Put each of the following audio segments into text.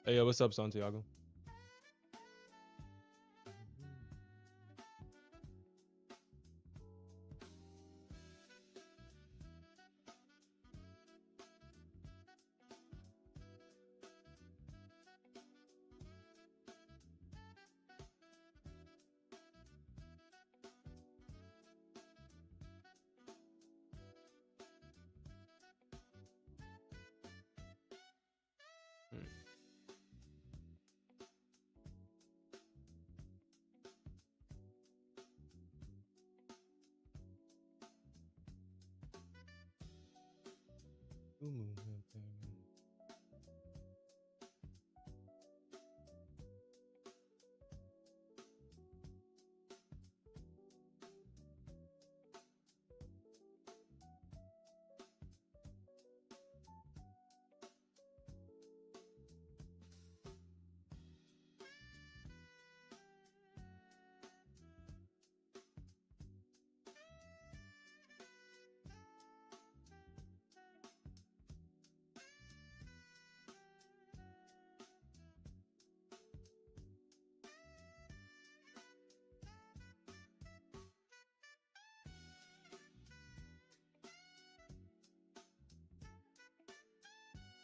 Hey, what's up, Santiago? Hmm.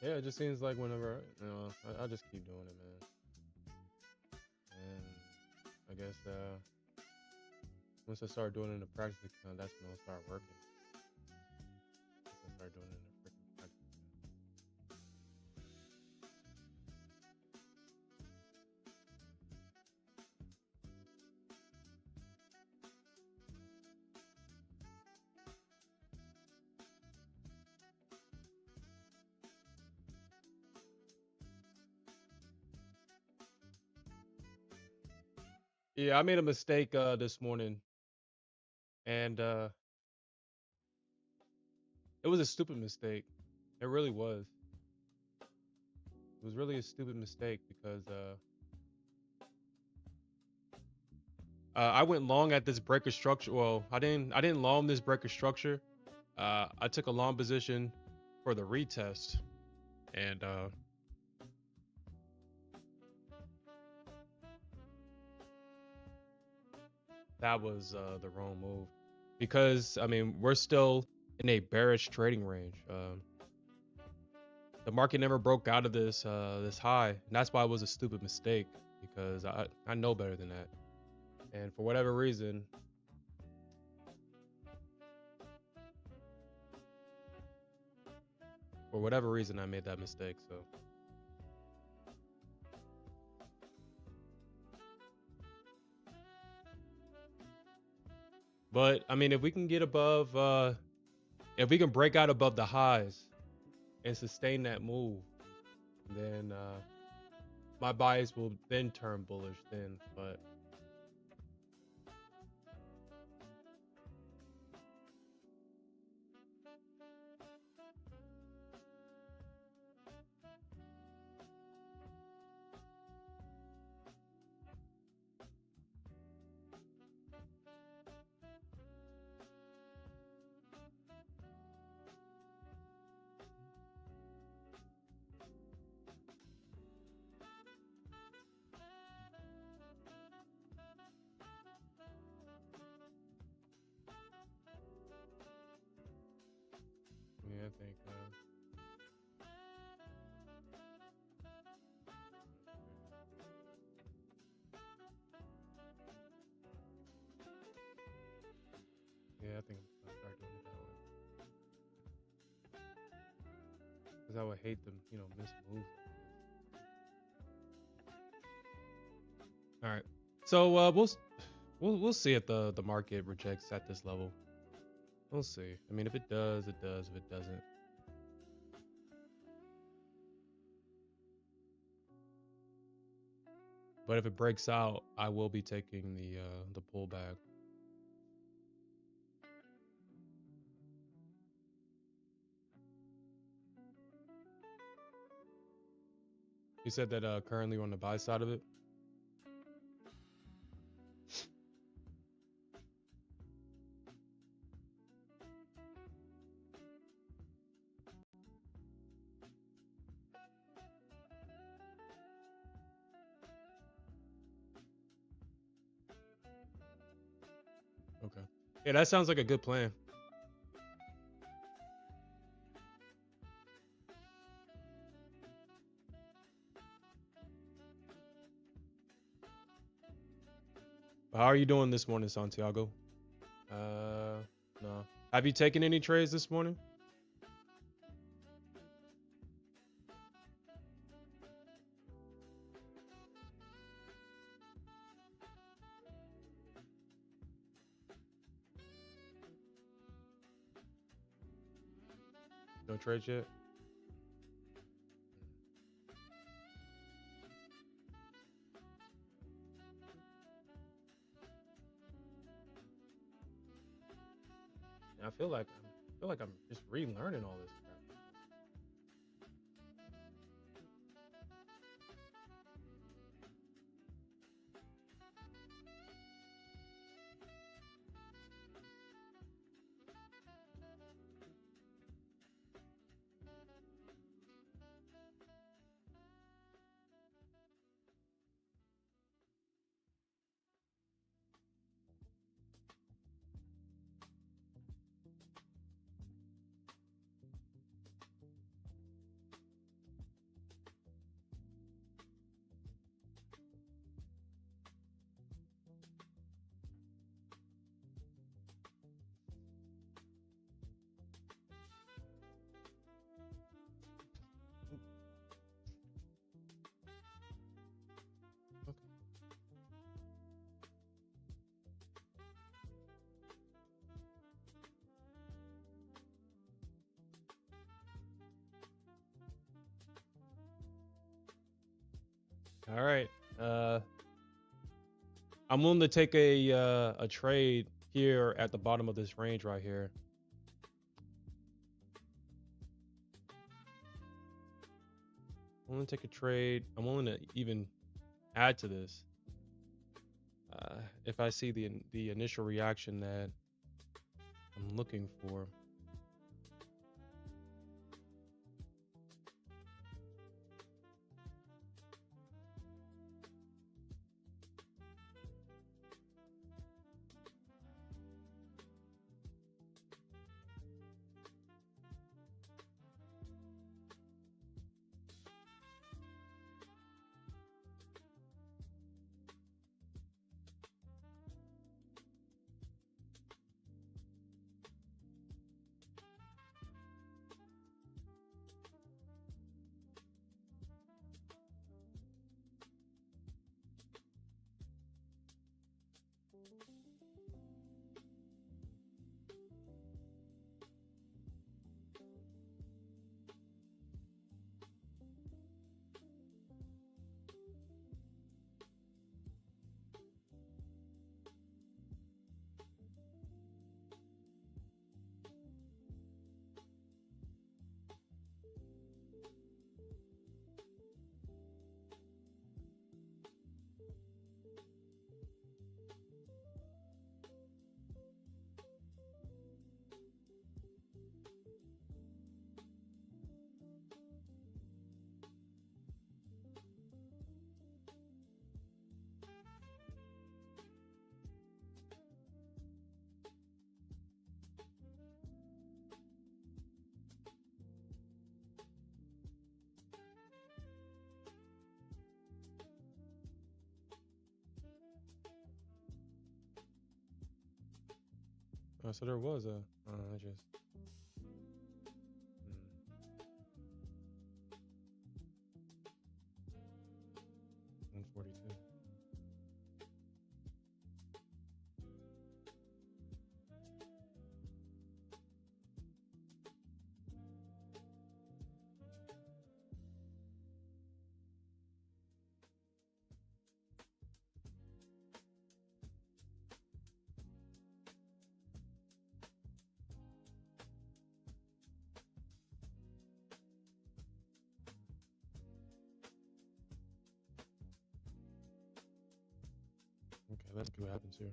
Yeah, it just seems like whenever I just keep doing it, man. And I guess once I start doing it in a practice account, that's when it'll start working. Once I start doing it in a freaking practice account. Yeah, I made a mistake this morning, and it was a stupid mistake. It really was. It was really a stupid mistake because I went long at this breaker structure. Well, I didn't long this breaker structure. I took a long position for the retest, and that was the wrong move because I mean we're still in a bearish trading range. The market never broke out of this high, and that's why it was a stupid mistake because I know better than that. And for whatever reason, I made that mistake. So, but I mean, if we can get above, if we can break out above the highs and sustain that move, then my bias will then turn bullish. Then, but yeah, I think. Yeah, I think I'm gonna start doing it that way. Because I would hate them, miss moves like this. All right. So we'll see if the market rejects at this level. We'll see. I mean, if it does, it does. If it doesn't, but if it breaks out, I will be taking the pullback. You said that currently you're on the buy side of it. Okay. Yeah, that sounds like a good plan. How are you doing this morning, Santiago? No. Have you taken any trades this morning? No trades yet? I feel like I'm just relearning all this crap. All right. Uh, I'm willing to take a trade here at the bottom of this range right here. I'm willing to take a trade. I'm willing to even add to this. If I see the initial reaction that I'm looking for. So there was a. I just. 142. Okay, let's see what happens here.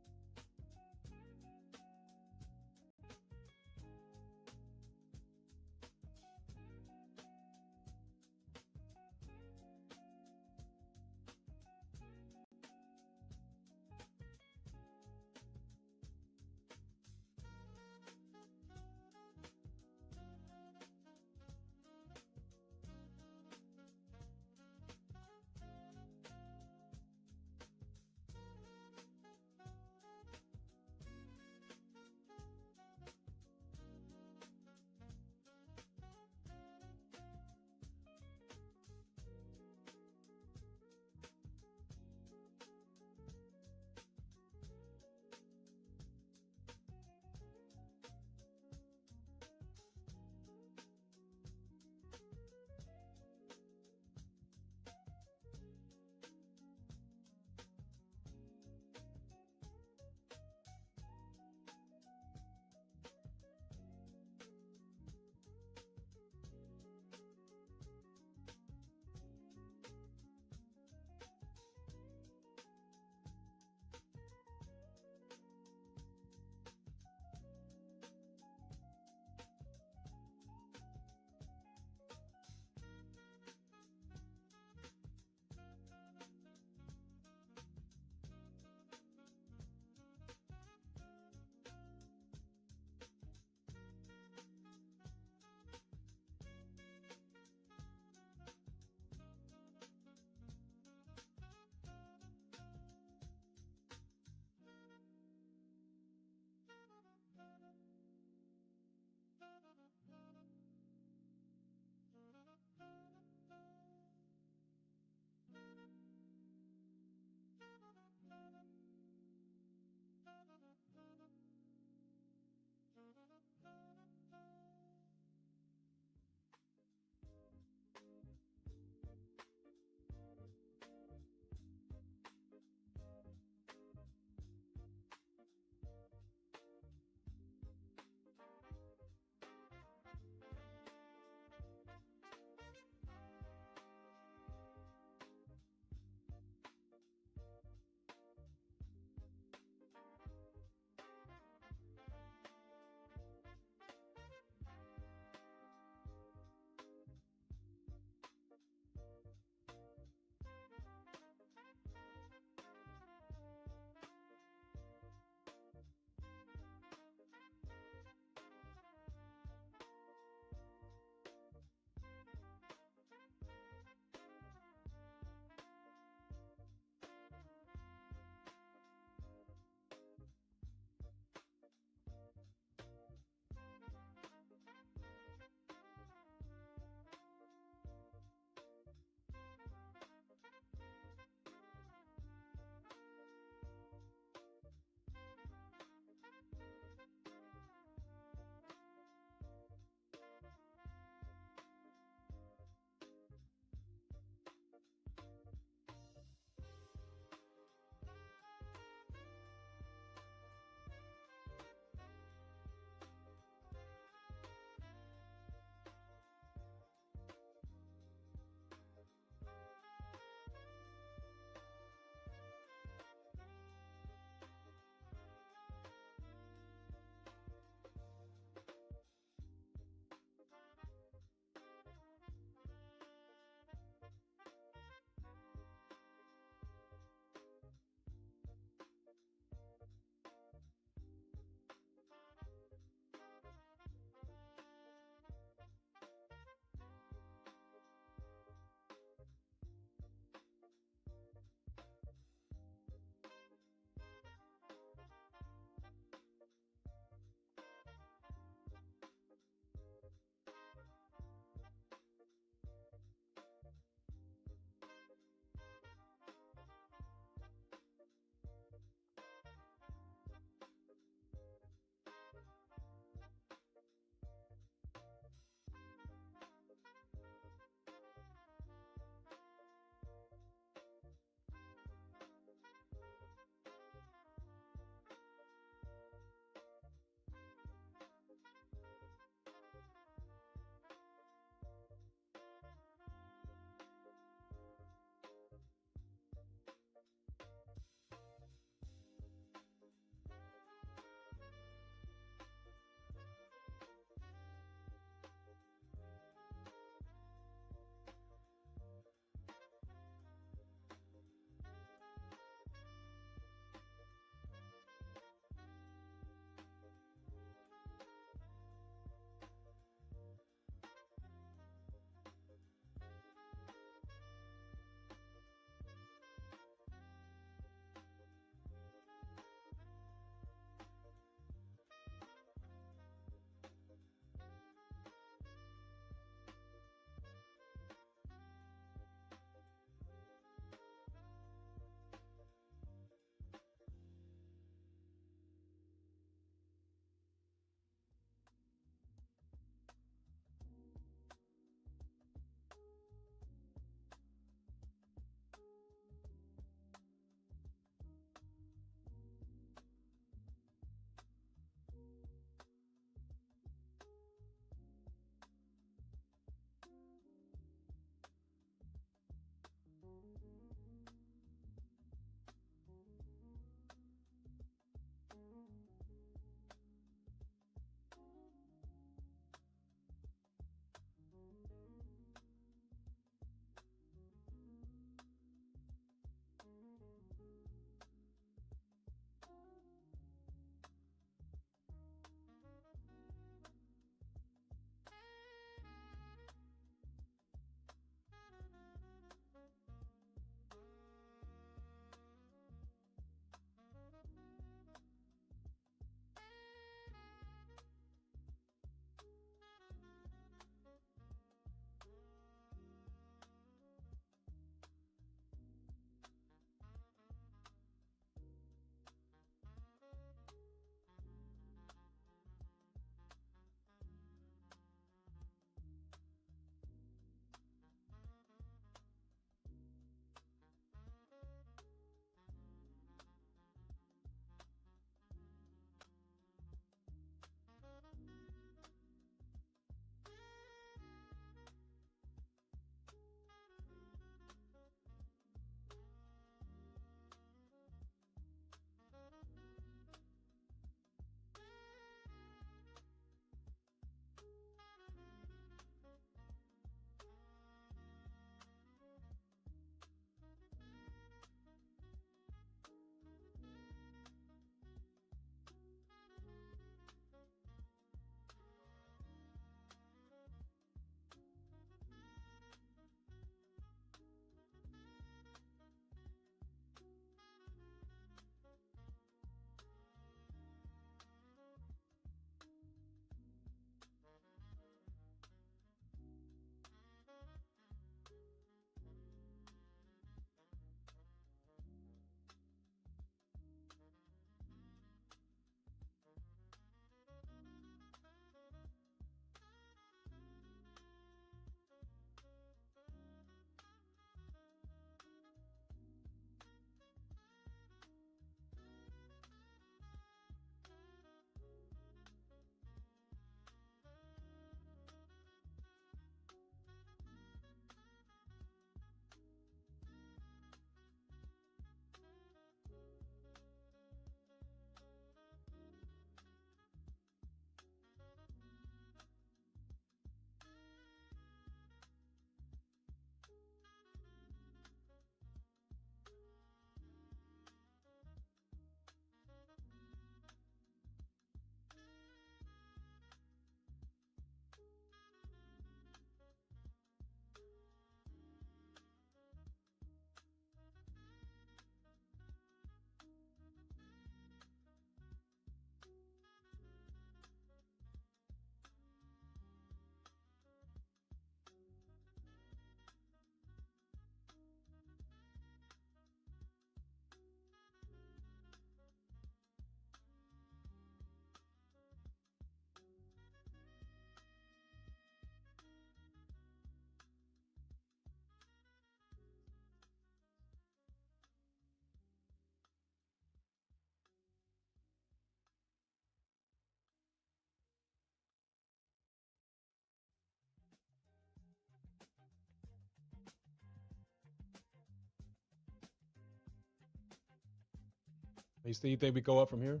You think we go up from here?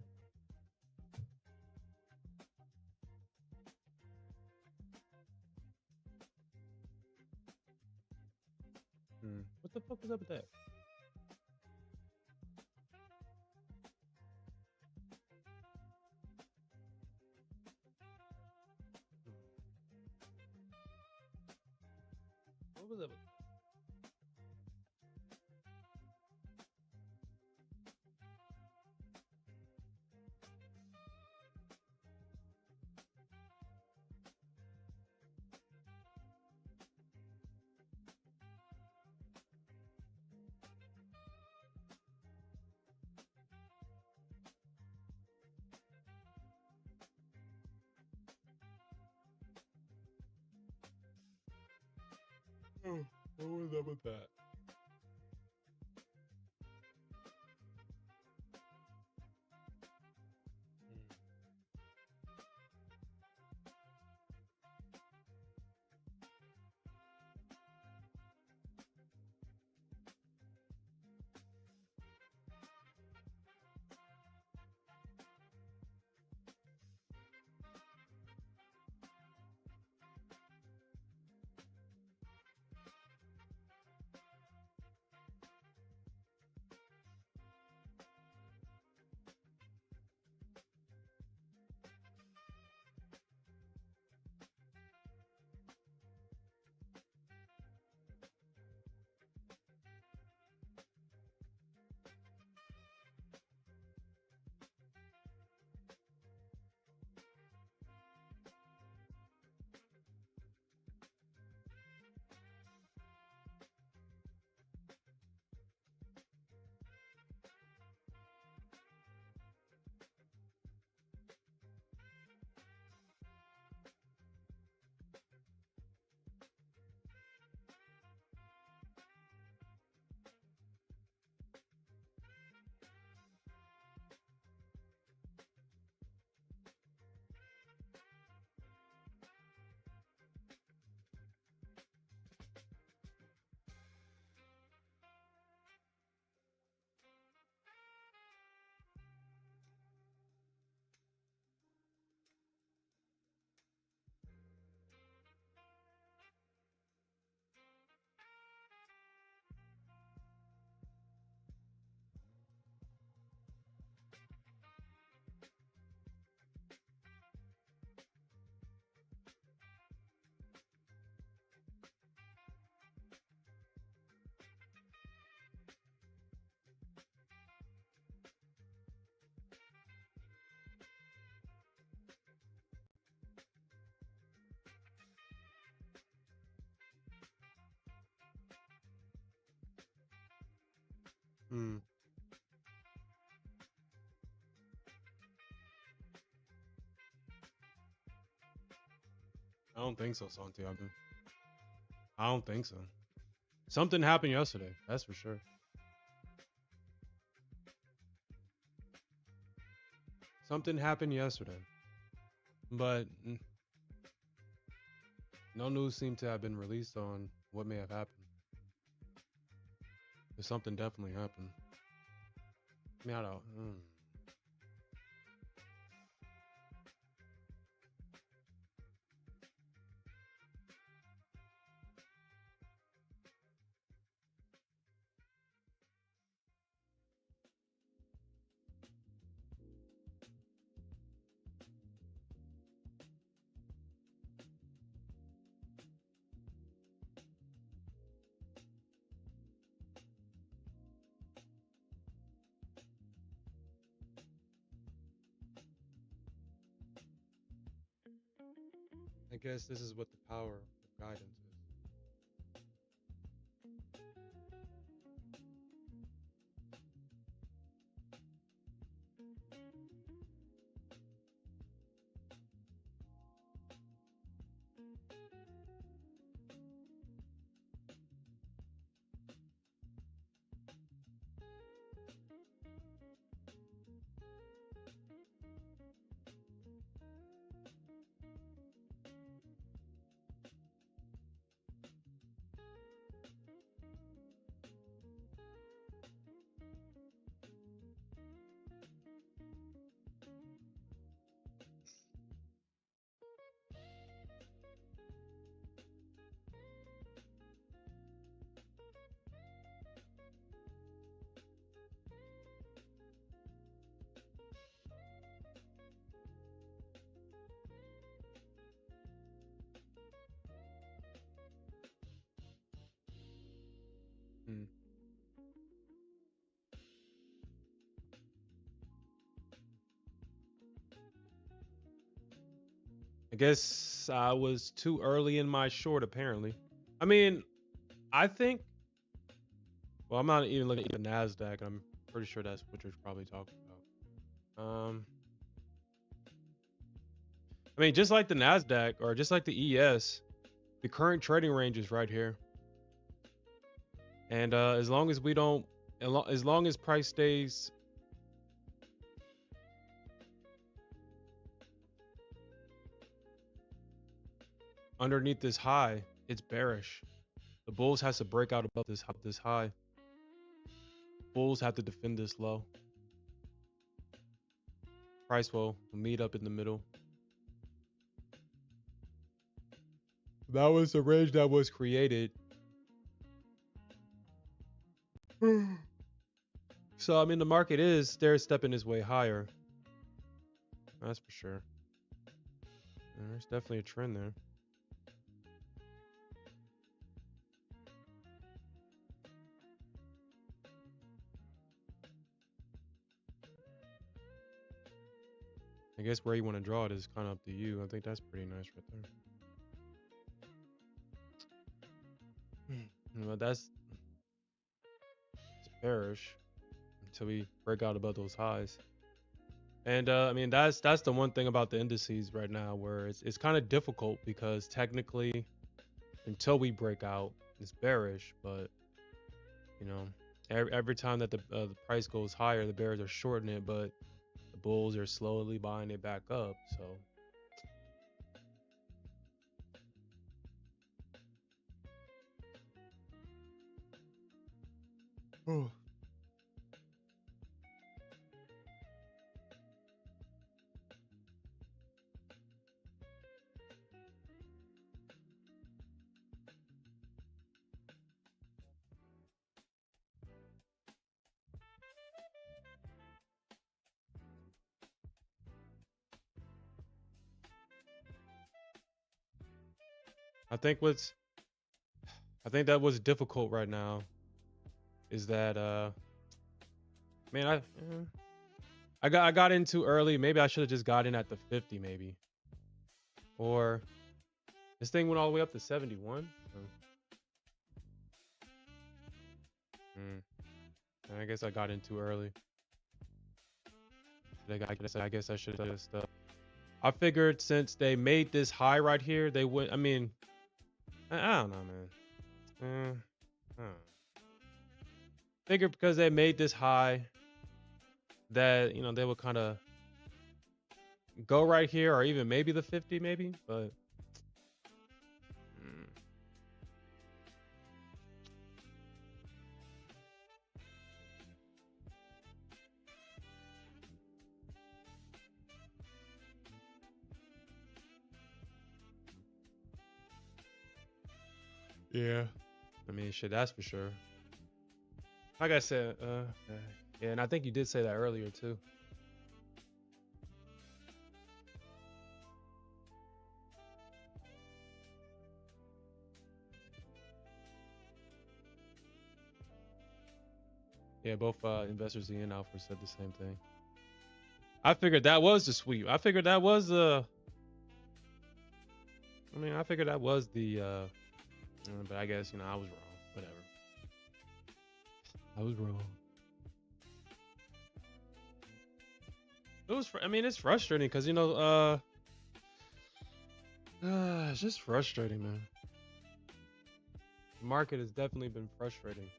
What the fuck was up with that? What was up? What was up with that? Hmm. I don't think so, Santiago. I don't think so. Something happened yesterday. That's for sure. Something happened yesterday, but no news seemed to have been released on what may have happened. But something definitely happened. I mean, I don't. I guess this is what the power of guidance is. I guess I was too early in my short, apparently. I mean, I think, well, I'm not even looking at the NASDAQ. I'm pretty sure that's what you're probably talking about. I mean, just like the NASDAQ or just like the ES, the current trading range is right here. And as long as we don't, as long as price stays underneath this high, it's bearish. The bulls has to break out above this high. Bulls have to defend this low. Price will meet up in the middle. That was the range that was created. So I mean, the market is stair stepping its way higher. That's for sure. There's definitely a trend there. I guess where you want to draw it is kind of up to you. I think that's pretty nice right there. Well, it's bearish until we break out above those highs. And I mean, that's the one thing about the indices right now, where it's kind of difficult because technically, until we break out, it's bearish. But you know, every time that the price goes higher, the bears are shorting it, but the bulls are slowly buying it back up. So I think that was difficult right now is that man, I got in too early. Maybe I should have just got in at the 50 maybe. Or this thing went all the way up to 71. I guess I got in too early. I guess I should have just I figured since they made this high right here, they would, I mean, I don't know, man. I don't know. Figured because they made this high that, you know, they would kind of go right here or even maybe the 50 maybe, but yeah. I mean, shit, that's for sure. Like I said, yeah, and I think you did say that earlier too. Yeah, both investors and Alfred said the same thing. I figured that was the sweep. I figured that was the. I mean, I figured that was the. But I guess, you know, I was wrong. Whatever. I was wrong. It was. I mean, it's frustrating because, you know, it's just frustrating, man. The market has definitely been frustrating.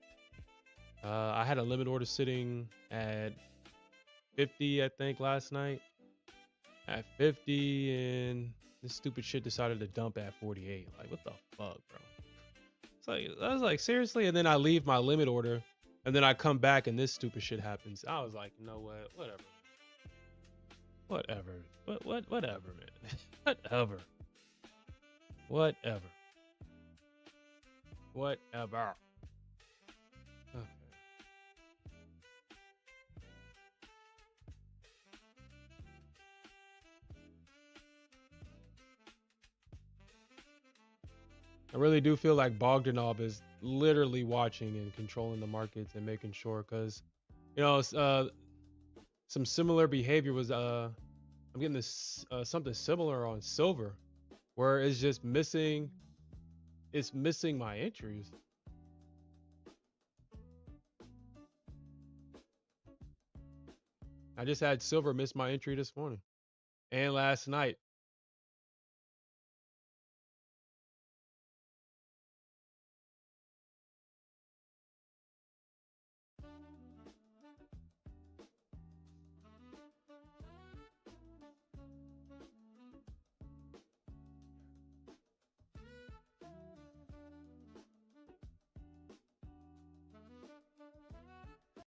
I had a limit order sitting at 50, I think, last night. At 50, and this stupid shit decided to dump at 48. Like, what the fuck, bro? It's like, I was like, seriously? And then I leave my limit order, and then I come back, and this stupid shit happens. I was like, you know what? Whatever. Whatever, man. Whatever. Whatever. Whatever. Okay. I really do feel like Bogdanov is literally watching and controlling the markets and making sure, because, you know, some similar behavior was I'm getting this something similar on silver. where it's just missing. It's missing my entries. I just had silver miss my entry this morning and last night.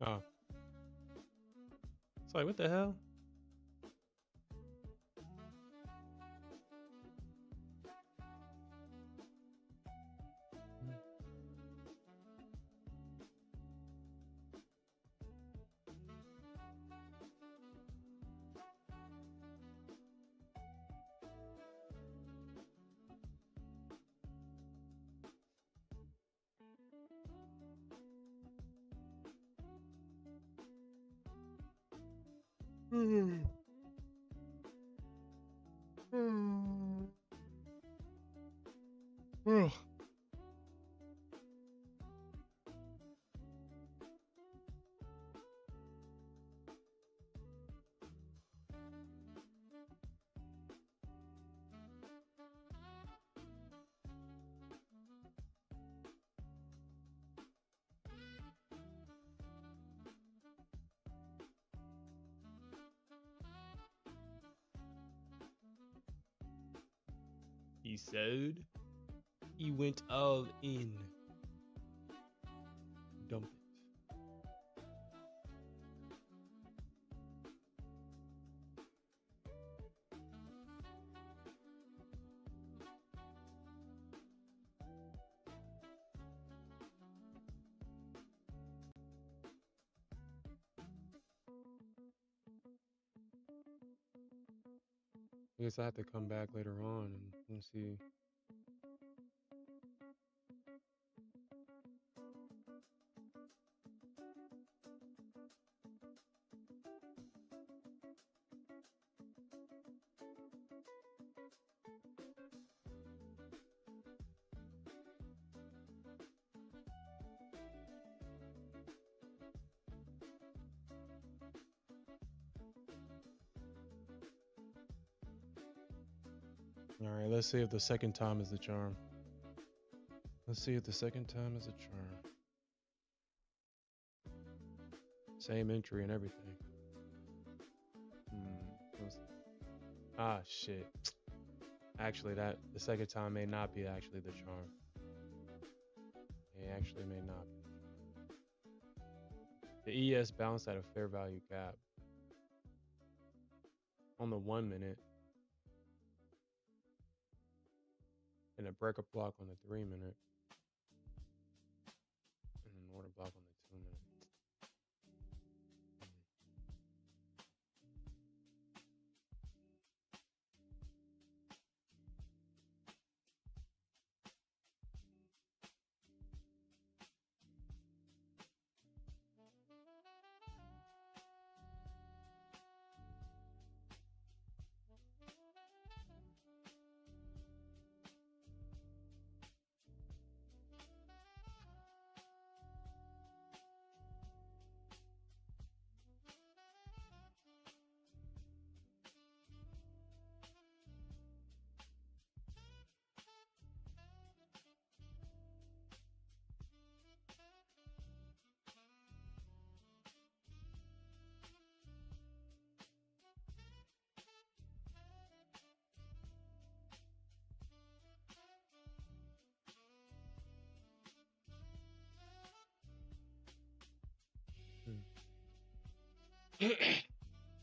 Oh, it's like what the hell? He said he went all in. Dump it. I guess I have to come back later on and see. All right, let's see if the second time is the charm. Let's see if the second time is a charm. Same entry and everything. Ah, shit. Actually, the second time may not be actually the charm. It actually may not be. The ES bounced at a fair value gap on the 1 minute and a breakup block on the 3 minute and an order block on the 2 minute.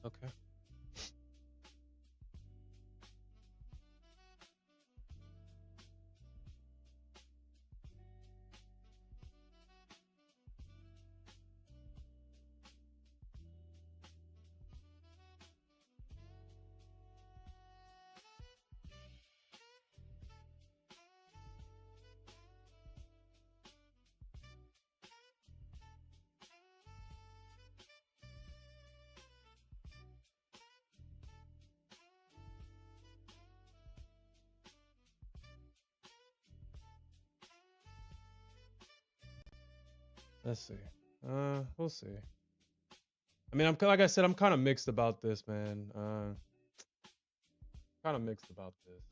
Okay. Let's see. We'll see. I mean, I'm like I said, I'm kind of mixed about this, man. Kind of mixed about this.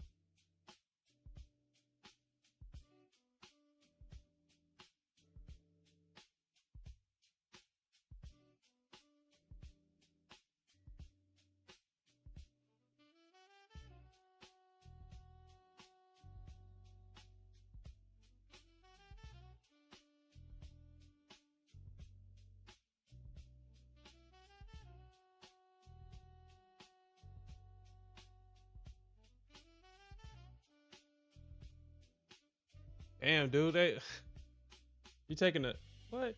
Damn, dude, you taking a what?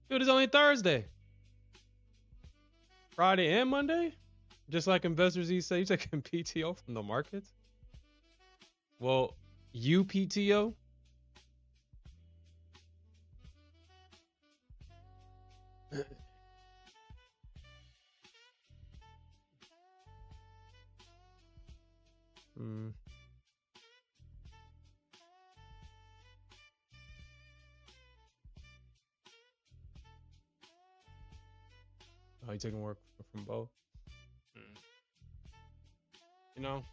Dude, it's only Thursday, Friday, and Monday. Just like investors, you say you taking PTO from the markets. Well, you PTO. Hmm. Oh, you taking work from both? Mm. You know?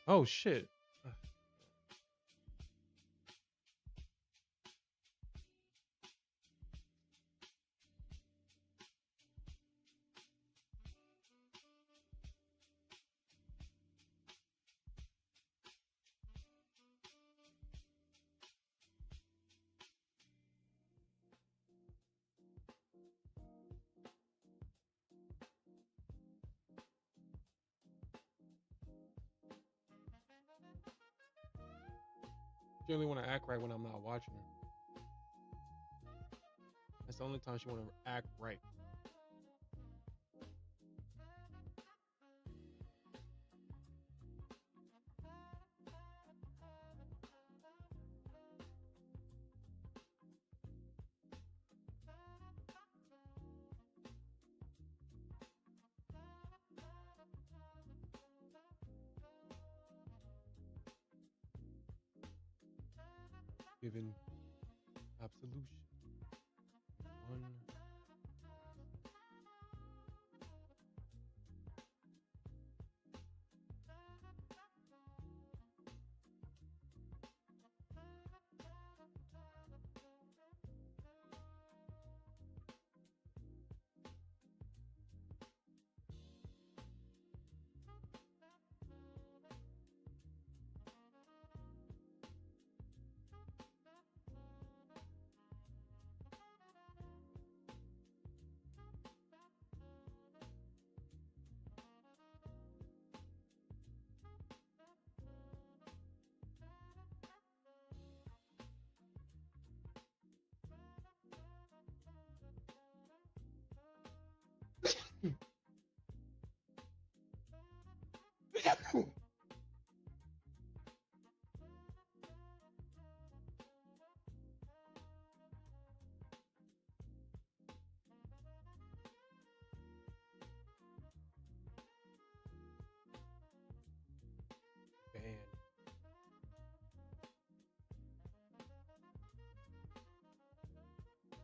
Oh shit. She only want to act right when I'm not watching her. That's the only time she want to act right. Given absolution. One. Man.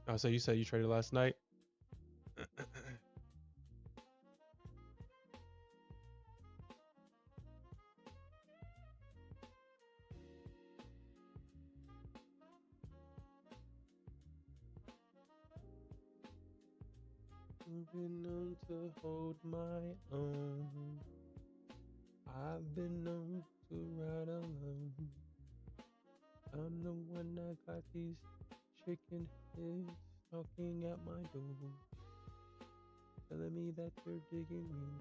Oh, so you said you traded last night? Been known to hold my own. I've been known to ride alone. I'm the one that got these chicken heads knocking at my door, telling me that they're digging me,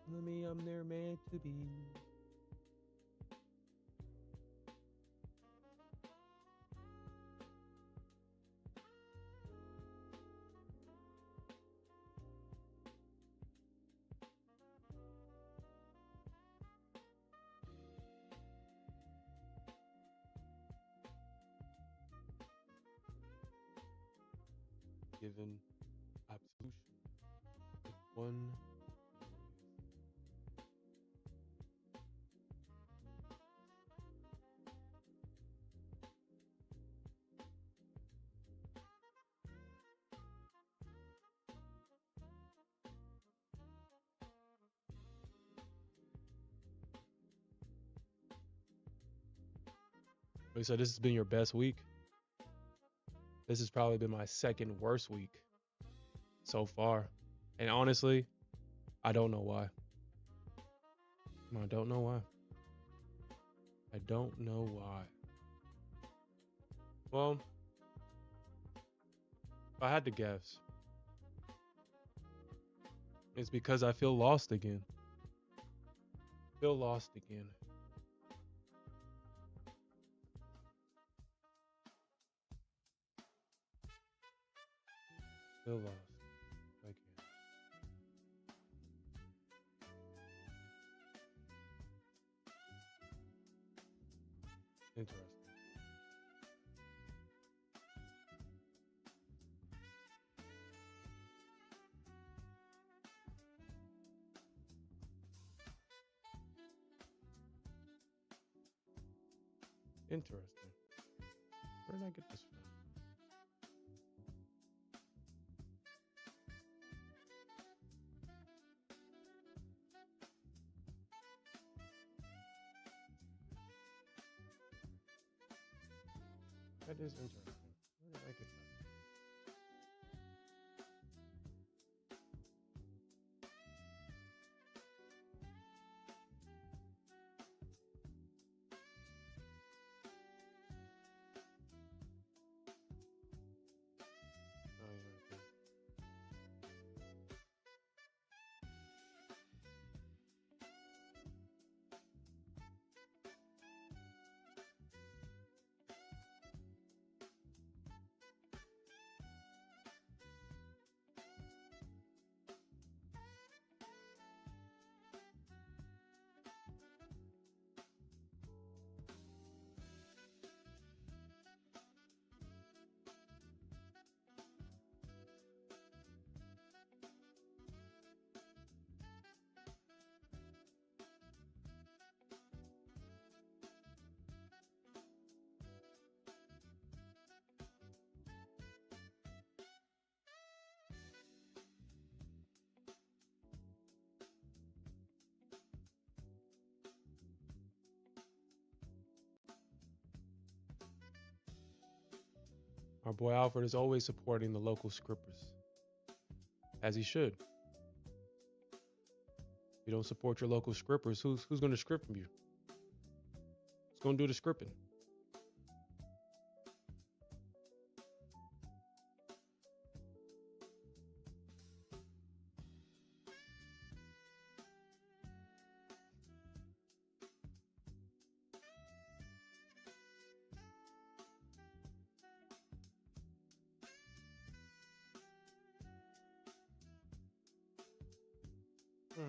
telling me I'm their man to be. Given absolution. One. So this has been your best week. This has probably been my second worst week so far. And honestly, I don't know why. I don't know why. I don't know why. Well, if I had to guess, it's because I feel lost again. Feel lost again. Feel lost again. Interesting. Interesting. Where did I get this from? That is interesting. Where did I get that? Oh, yeah, okay. Our boy Alfred is always supporting the local scripters, as he should. If you don't support your local scripters, who's going to script from you? Who's going to do the scripting? Hmm.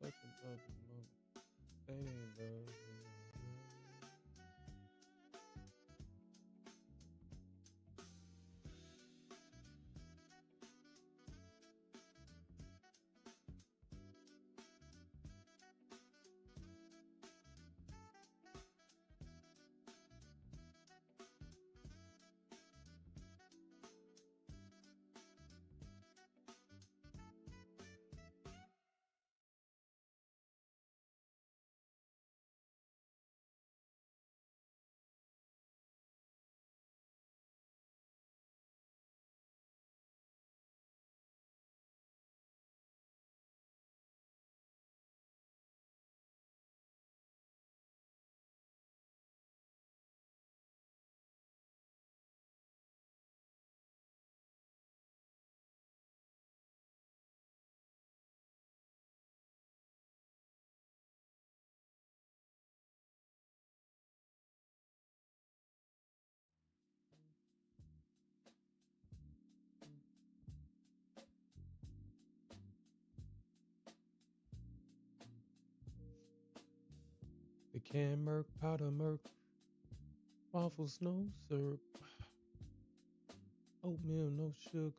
Let them love you, they ain't love you. The can merc, powder merc, waffles no syrup, oatmeal no sugar,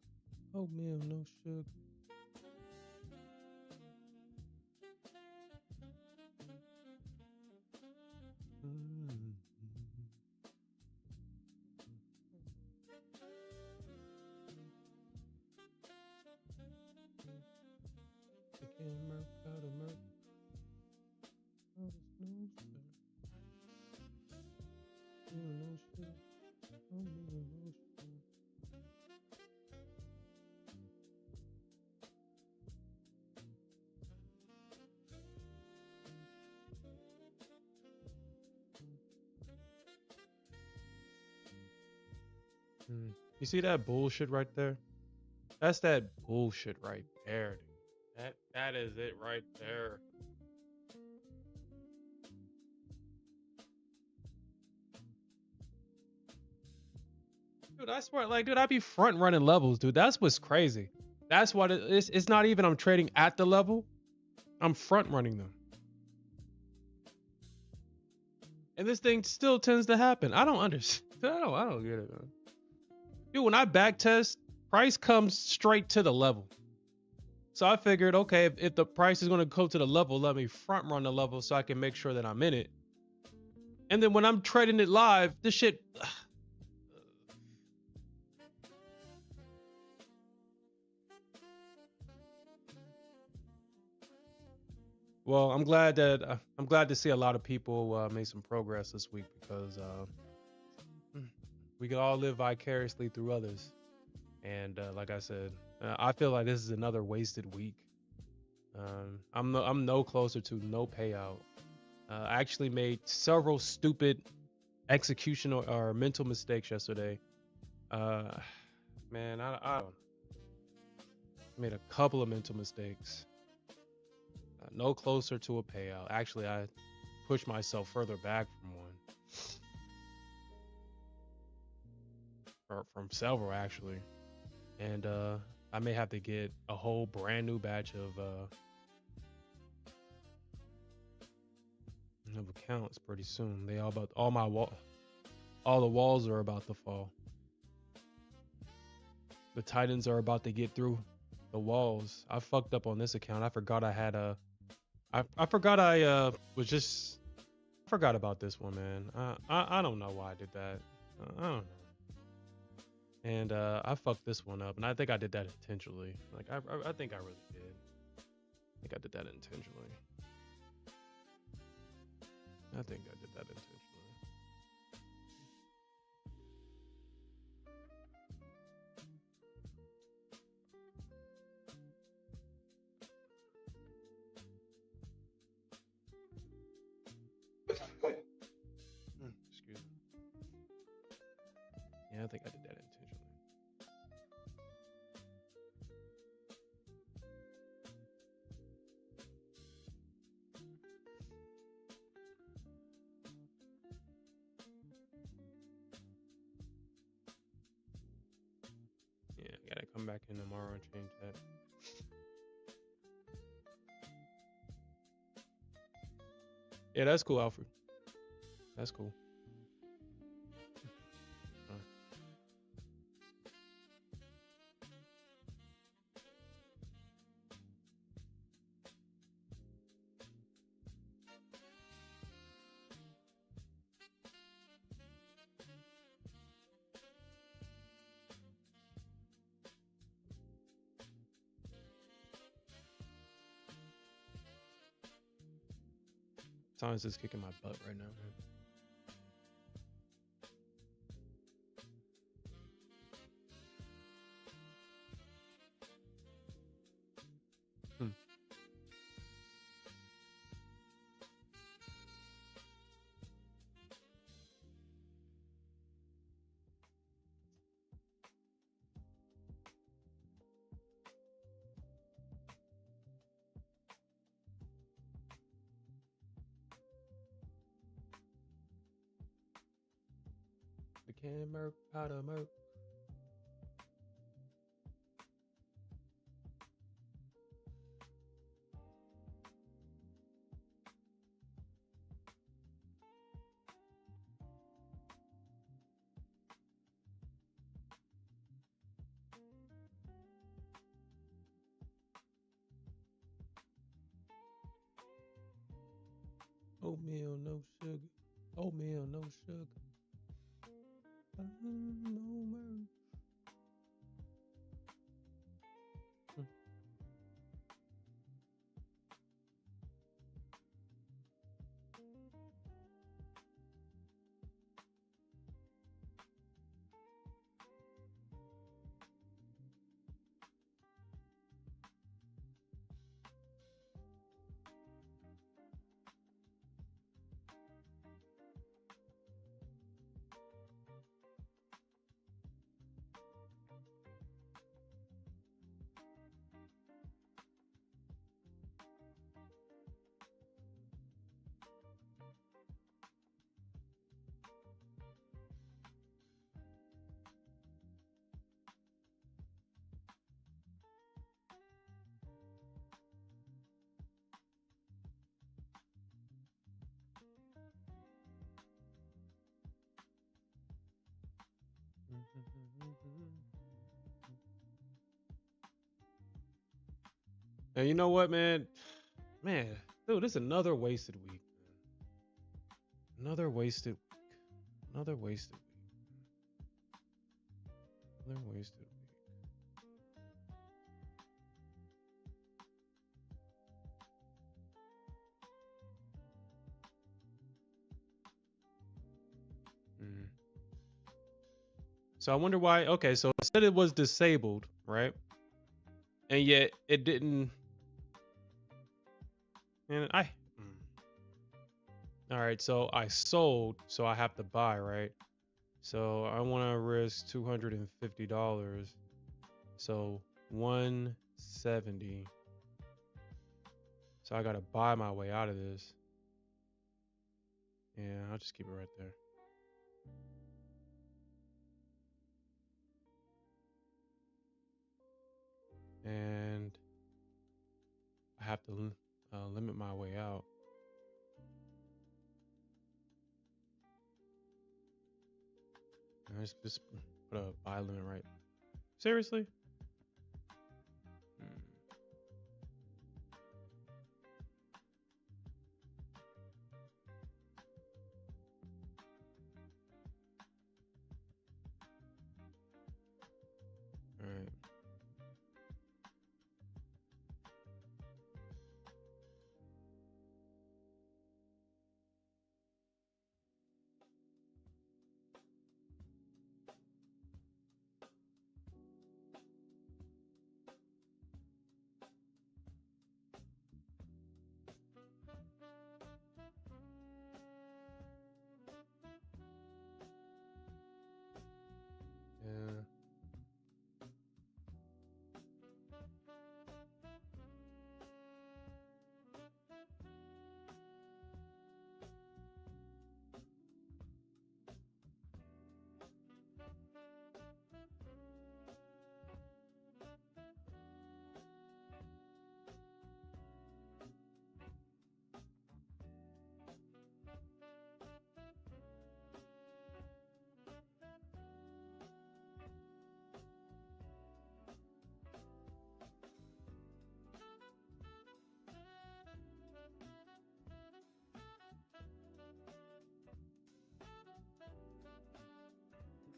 oatmeal no sugar. Mm. You see that bullshit right there? That's that bullshit right there, dude. That is it right there. Dude, I swear, like, dude, I be front running levels, dude. That's what's crazy. That's what it is. It's not even I'm trading at the level. I'm front running them. And this thing still tends to happen. I don't understand. I don't get it, man. Dude, when I back test, price comes straight to the level. So I figured, okay, if the price is going to go to the level, let me front run the level so I can make sure that I'm in it. And then when I'm trading it live, this shit. Well, I'm glad to see a lot of people make some progress this week because we can all live vicariously through others. And like I said, I feel like this is another wasted week. I'm no closer to no payout. I actually made several stupid execution or mental mistakes yesterday. Man, I don't. Made a couple of mental mistakes. No closer to a payout. Actually, I pushed myself further back from one. Or from several, actually. And I may have to get a whole brand new batch of accounts pretty soon. They all the walls are about to fall. The Titans are about to get through the walls. I fucked up on this account. I forgot I had a I forgot I forgot about this one, man. I don't know why I did that. I don't know. And I fucked this one up, and I think I did that intentionally. Like I think I really did. I think I did that intentionally. I think I did that intentionally. Excuse me. Yeah, I think I did that intentionally. Yeah, I gotta come back in tomorrow and change that. Yeah, that's cool, Alfred. That's cool. Science is kicking my butt right now, man. Hmm. We can't murk how to murk. Oatmeal, no sugar. Oatmeal, no sugar. No merch. And you know what, man? Man, dude, this is another wasted week. Another wasted week. Another wasted week. Another wasted week. Mm. So I wonder why. Okay, so it said it was disabled, right? And yet it didn't. And all right, so I sold, so I have to buy, right? So I want to risk $250. So 170. So I gotta buy my way out of this. Yeah, I'll just keep it right there. And I have to limit my way out. And I just put a buy limit right. Seriously? Hmm. All right. Yeah.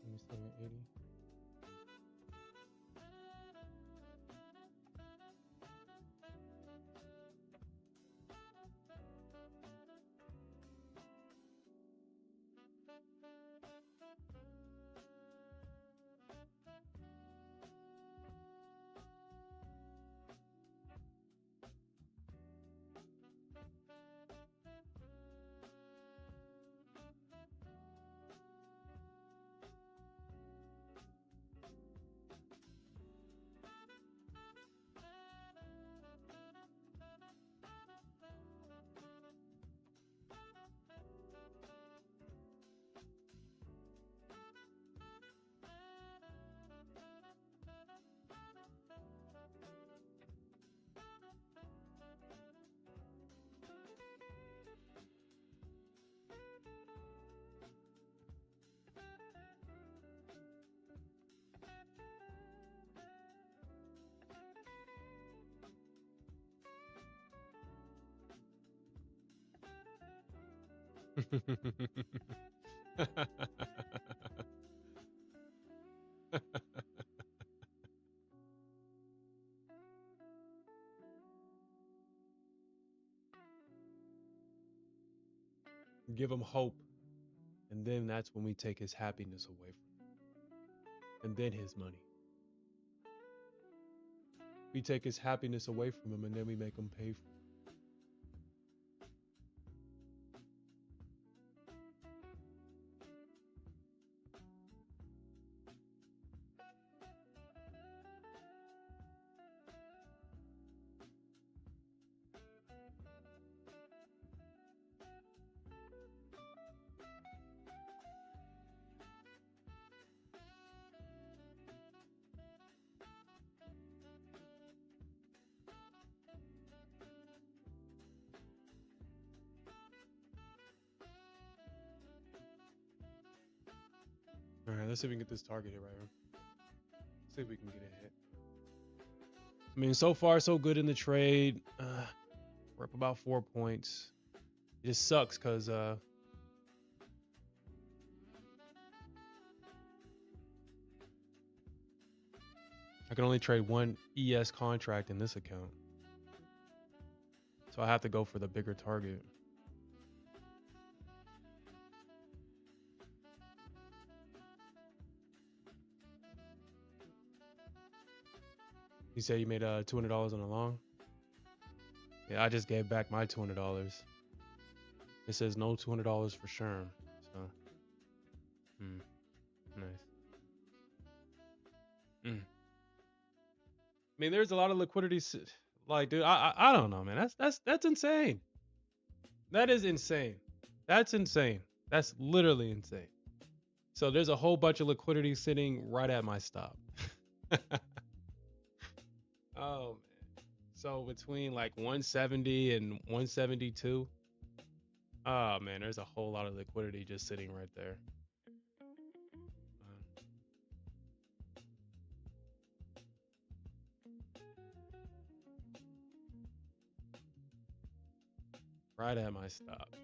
Let me 780. Give him hope, and then that's when we take his happiness away from him, and then his money. We take his happiness away from him, and then we make him pay for it. let's see if we can get this target hit right here. See if we can get a hit. I mean, so far so good in the trade. We're up about 4 points. It just sucks because I can only trade one ES contract in this account. So I have to go for the bigger target. You say you made $200 on a long? Yeah, I just gave back my $200. It says no $200 for Sherm. So, nice. I mean, there's a lot of liquidity. Like, dude, I don't know, man. That's insane. That is insane. That's insane. That's literally insane. So there's a whole bunch of liquidity sitting right at my stop. Oh man. So between like 170 and 172, oh man, there's a whole lot of liquidity just sitting right there. Right at my stop.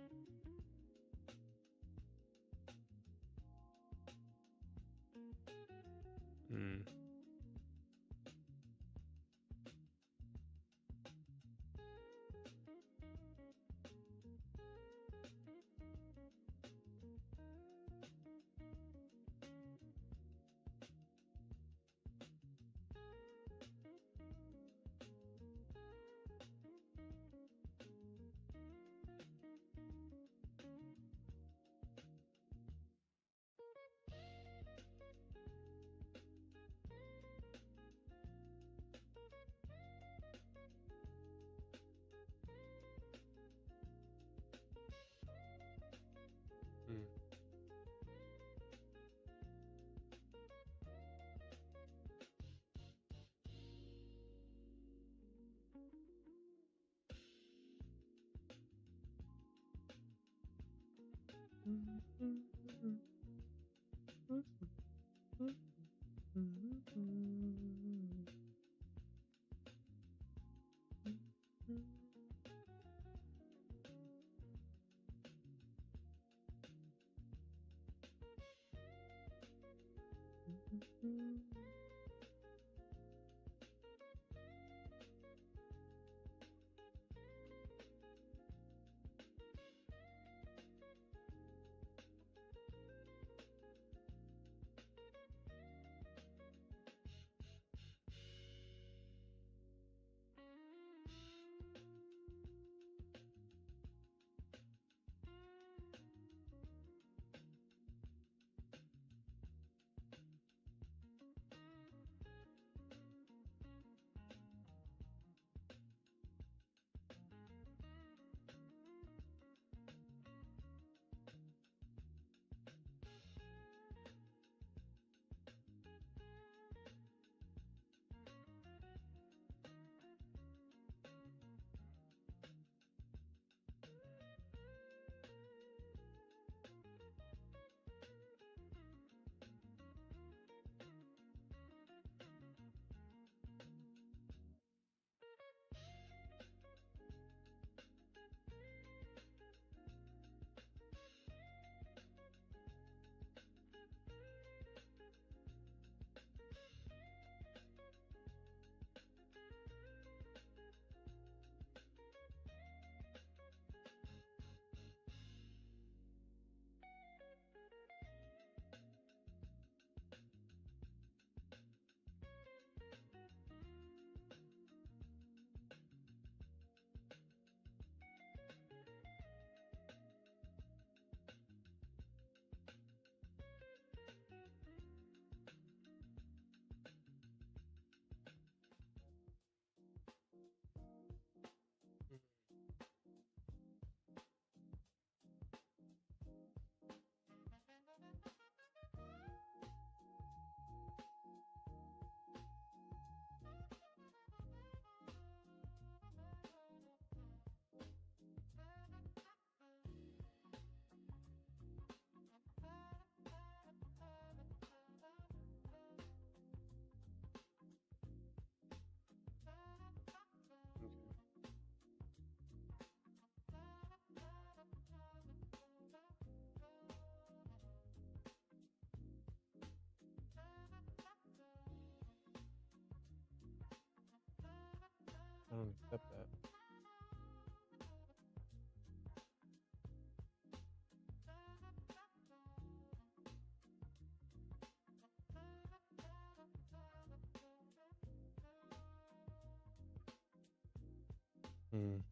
don't accept that.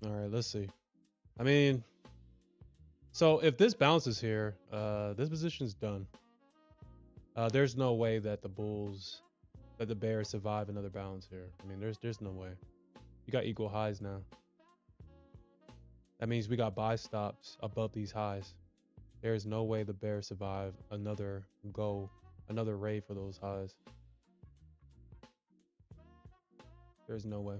All right, let's see. I mean, so if this bounces here, this position's done. There's no way that the Bears survive another bounce here. I mean, there's no way. You got equal highs now. That means we got buy stops above these highs. There is no way the Bears survive another raid for those highs. There's no way.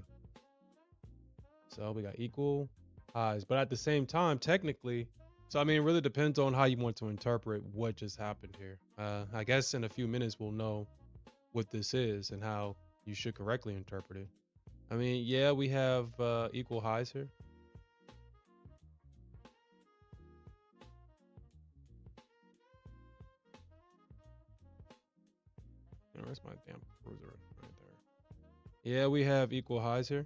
So we got equal highs, but at the same time, technically, so I mean, it really depends on how you want to interpret what just happened here. I guess in a few minutes we'll know what this is and how you should correctly interpret it. I mean, yeah, we have equal highs here. Where's my damn cruiser right there? Yeah, we have equal highs here.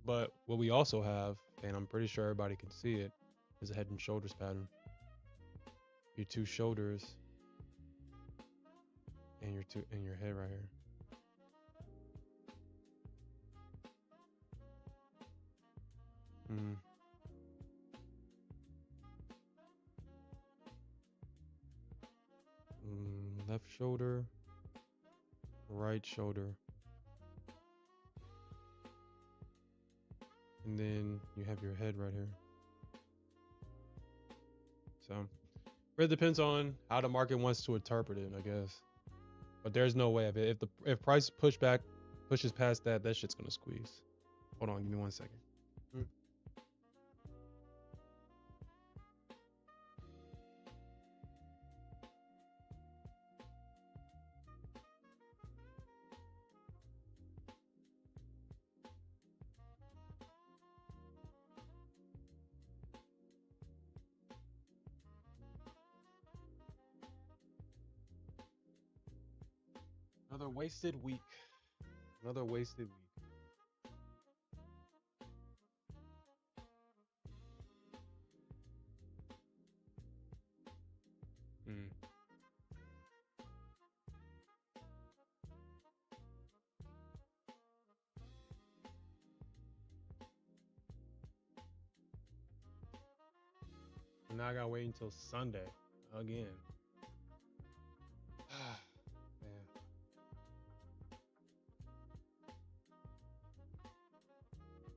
But what we also have, and I'm pretty sure everybody can see it, is a head and shoulders pattern. Your two shoulders and your head right here. Left shoulder, right shoulder. And then you have your head right here. So it depends on how the market wants to interpret it, I guess. But there's no way of it. If price pushes past that shit's gonna squeeze. Hold on, give me 1 second. Another wasted week. Another wasted week. And now I gotta wait until Sunday again. Man.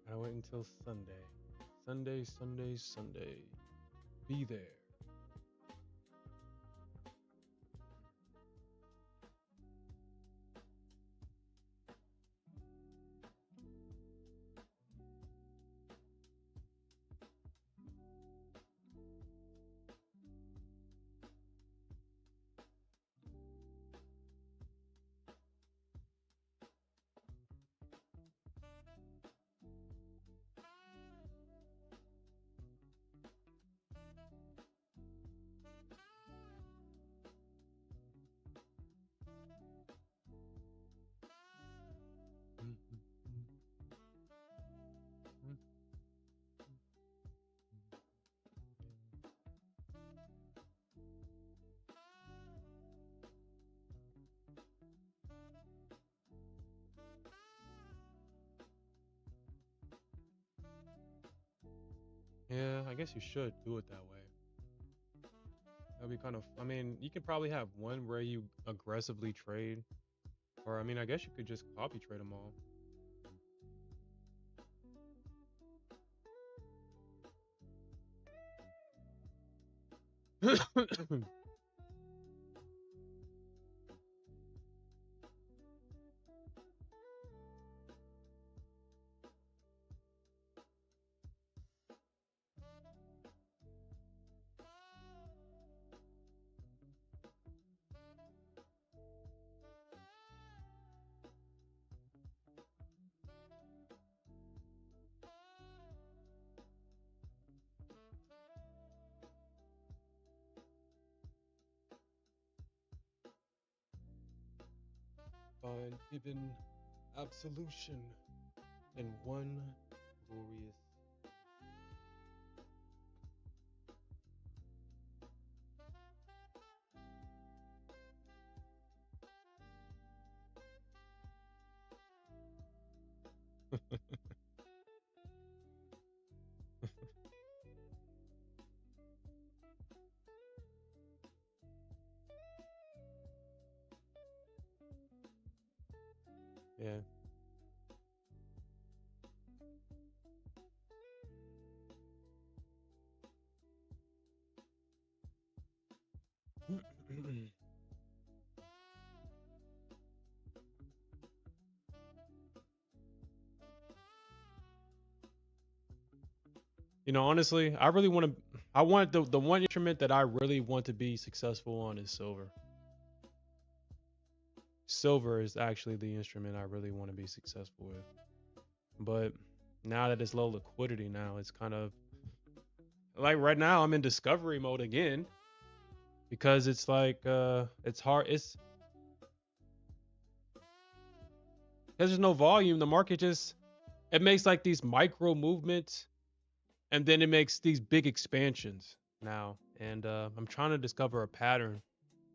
Gotta wait until Sunday. Sunday. Be there. Yeah, I guess you should do it that way. That'd be kind of, I mean, you can probably have one where you aggressively trade, or I mean, I guess you could just copy trade them all. Fine, even absolution in one glorious. Yeah. You know, honestly, I really want to. I want the one instrument that I really want to be successful on is silver. Silver is actually the instrument I really want to be successful with. But now that it's low liquidity, now it's kind of like right now I'm in discovery mode again because it's like it's hard. It's because there's no volume. The market just it makes like these micro movements and then it makes these big expansions now. And I'm trying to discover a pattern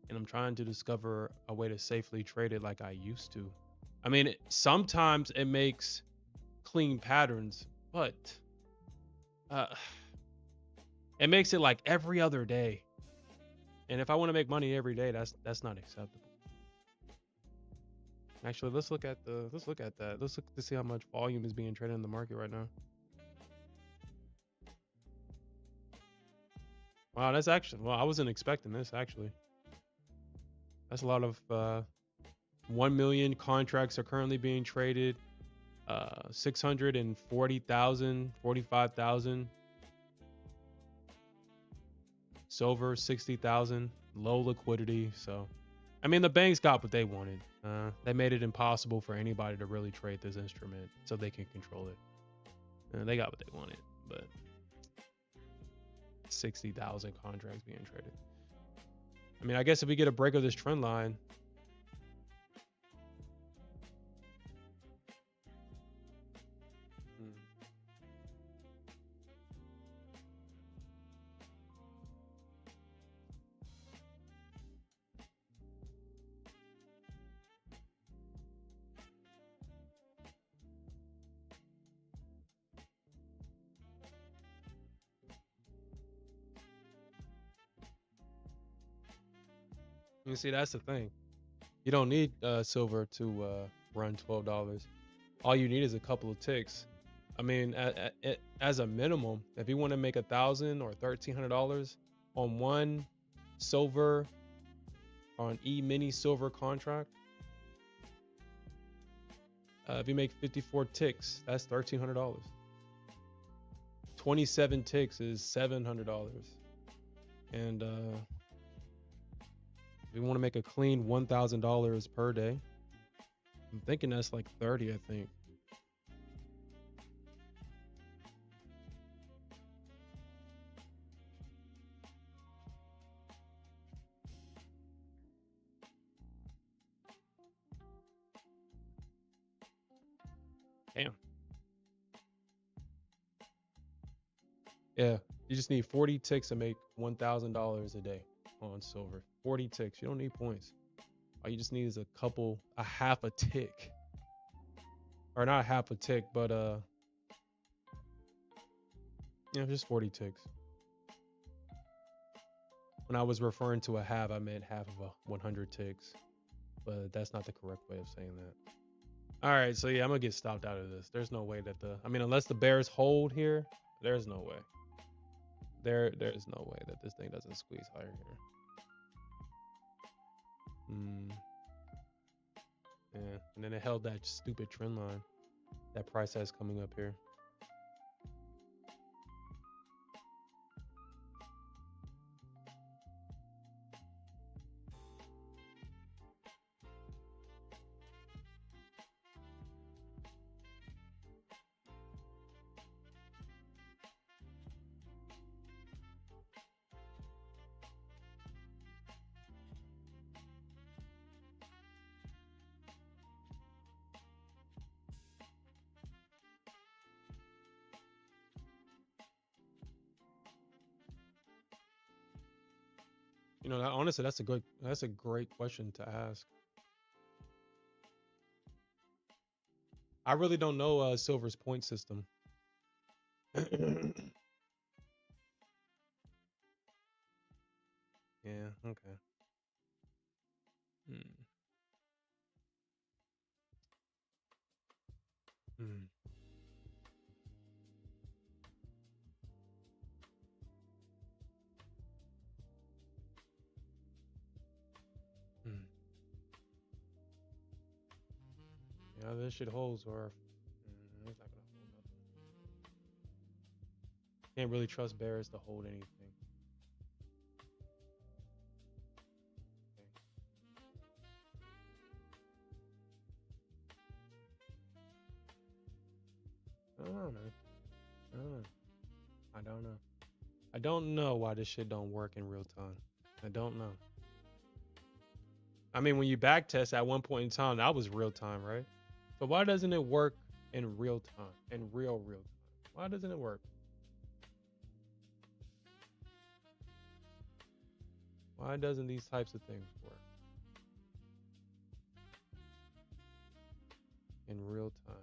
and I'm trying to discover a way to safely trade it like I used to. I mean, sometimes it makes clean patterns, but uh, it makes it like every other day. And if I want to make money every day, that's not acceptable. Actually, let's look at that. Let's look to see how much volume is being traded in the market right now. Wow, that's actually well, I wasn't expecting this actually. That's a lot of 1 million contracts are currently being traded. 640,000, 45,000. Silver 60,000. Low liquidity. So, I mean, the banks got what they wanted. They made it impossible for anybody to really trade this instrument so they can control it. They got what they wanted, but 60,000 contracts being traded. I mean, I guess if we get a break of this trend line, you see, that's the thing. You don't need silver to run $12. All you need is a couple of ticks. I mean, as a minimum, if you want to make $1,000 or $1,300 on one silver, on E-mini silver contract, if you make 54 ticks, that's $1,300. 27 ticks is $700. And if you want to make a clean $1,000 per day, I'm thinking that's like 30, I think. Damn. Yeah, you just need 40 ticks to make $1,000 a day on silver. 40 ticks. You don't need points. All you just need is a half a tick, or not a half a tick, but just 40 ticks. When I was referring to a half, I meant half of a 100 ticks, but that's not the correct way of saying that. All right, so yeah, I'm gonna get stopped out of this. There's no way that I mean, unless the Bears hold here, there's no way. There's no way that this thing doesn't squeeze higher here. Yeah, and then it held that stupid trend line. That price has coming up here. Honestly, that's a great question to ask. I really don't know Silver's point system. Yeah, okay. Mm, mm, mm. Yeah, this shit holds or it's not gonna hold nothing. Can't really trust bears to hold anything. Okay. I don't know, man. I don't know. I don't know. I don't know why this shit don't work in real time. I don't know. I mean, when you back test at one point in time, that was real time, right? So why doesn't it work in real time? In real time? Why doesn't it work? Why doesn't these types of things work in real time?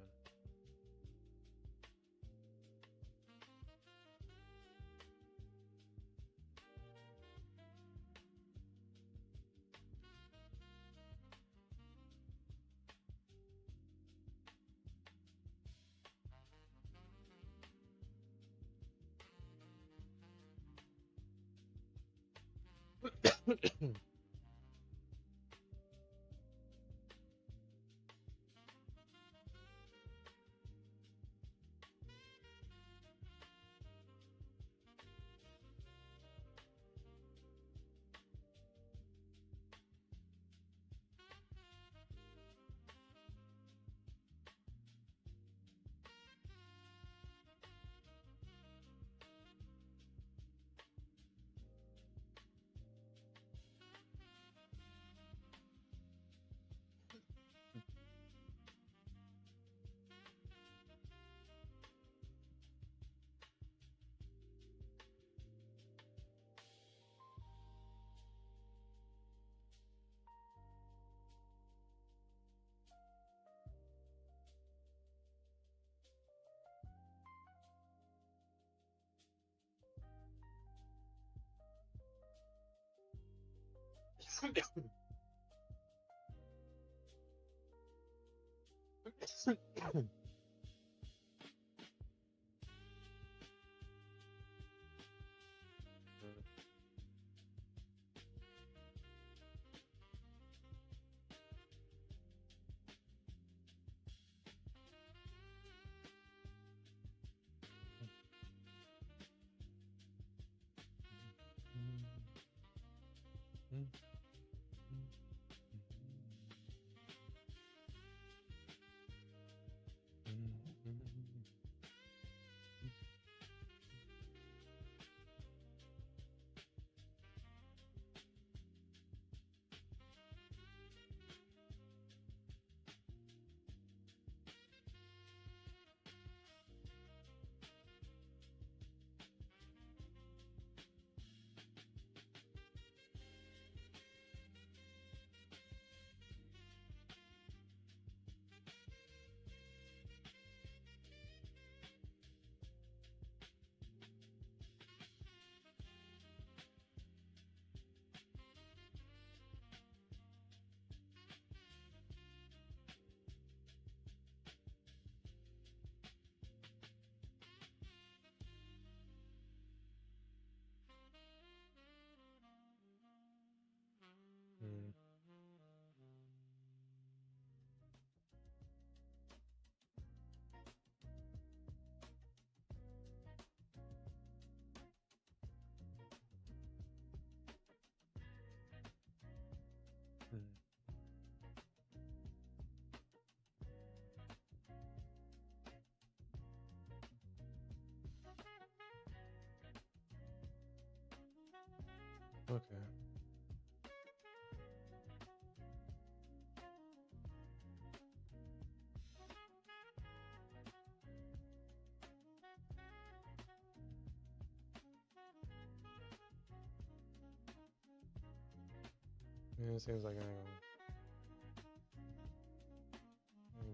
Yeah, it seems like I ain't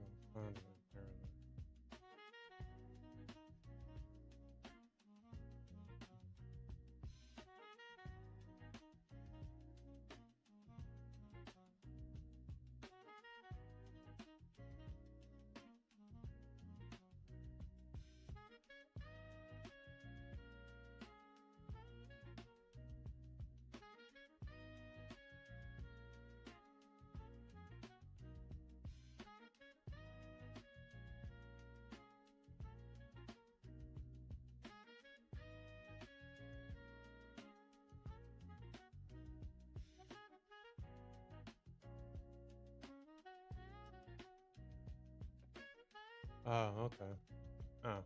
gonna find it apparently. Oh, okay. Oh.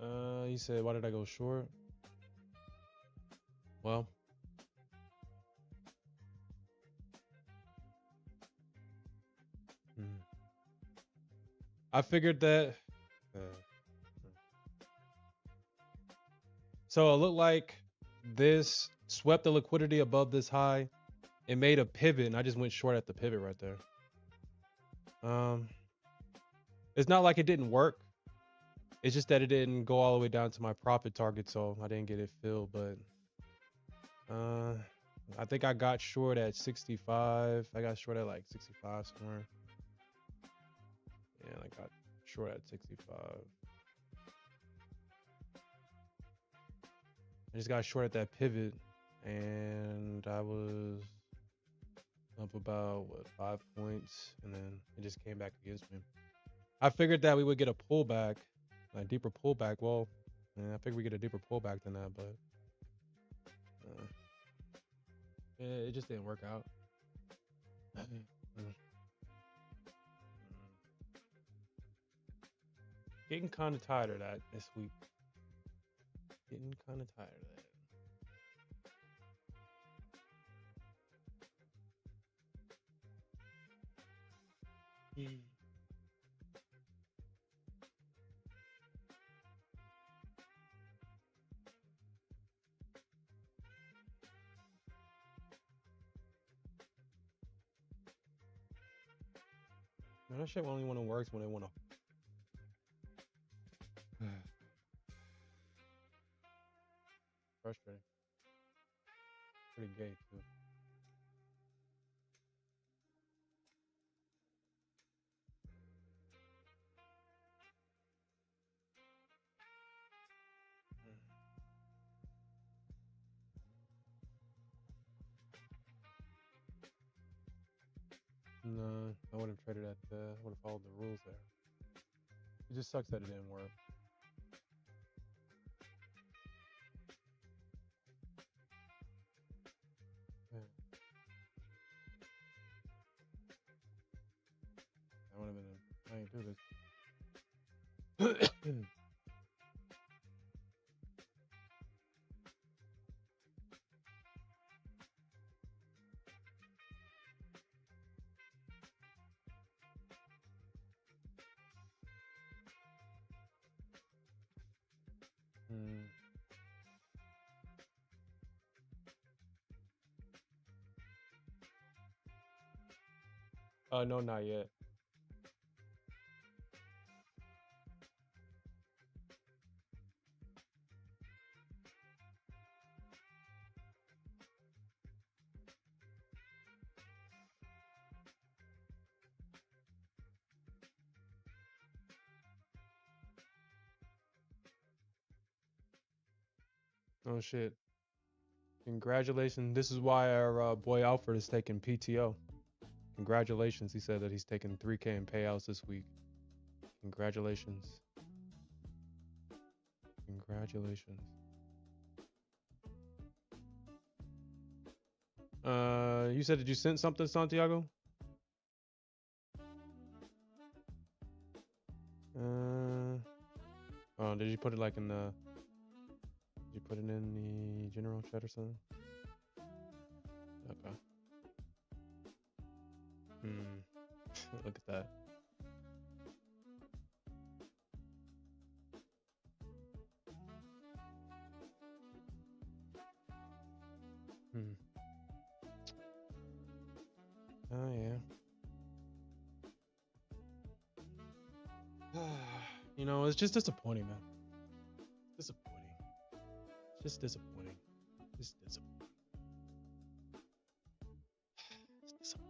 Mm. You said why did I go short? Well, mm, I figured that. Uh, so it looked like this swept the liquidity above this high. It made a pivot, and I just went short at the pivot right there. Um, it's not like it didn't work. It's just that it didn't go all the way down to my profit target, so I didn't get it filled. But uh, I think I got short at 65. I got short at like 65 somewhere. Yeah, I got short at 65. I just got short at that pivot, and I was up about what 5 points, and then it just came back against me. I figured that we would get a pullback, a deeper pullback. Well, yeah, I figured we get a deeper pullback than that, but uh, it just didn't work out. Mm. Getting kind of tired of that this week. Getting kind of tired of that. Man, that shit only when it works when they want to. Frustrating. Pretty gay too. No, I would have traded at. I would have followed the rules there. It just sucks that it didn't work. Yeah. That would have been. I ain't do this. Hmm. No, not yet. Oh shit! Congratulations. This is why our boy Alfred is taking PTO. Congratulations. He said that he's taking 3K in payouts this week. Congratulations. Congratulations. You said, did you send something, Santiago? Oh, did you put it like in the? Did you put it in the general chat or something? Okay. Look at that. Oh yeah. You know, it's just disappointing, man. Disappointing. It's just disappointing. Just disappointing. It's disappointing.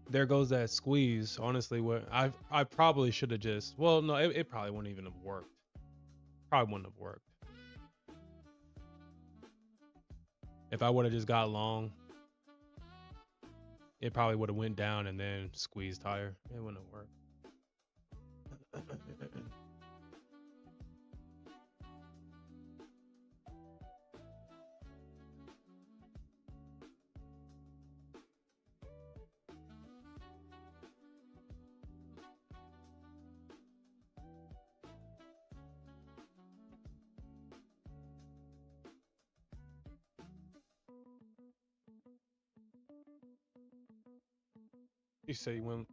There goes that squeeze. Honestly, what I probably should have just. Well, no, it probably wouldn't even have worked. Probably wouldn't have worked if I would have just got long. It probably would have went down and then squeezed higher. It wouldn't have worked. You say you went.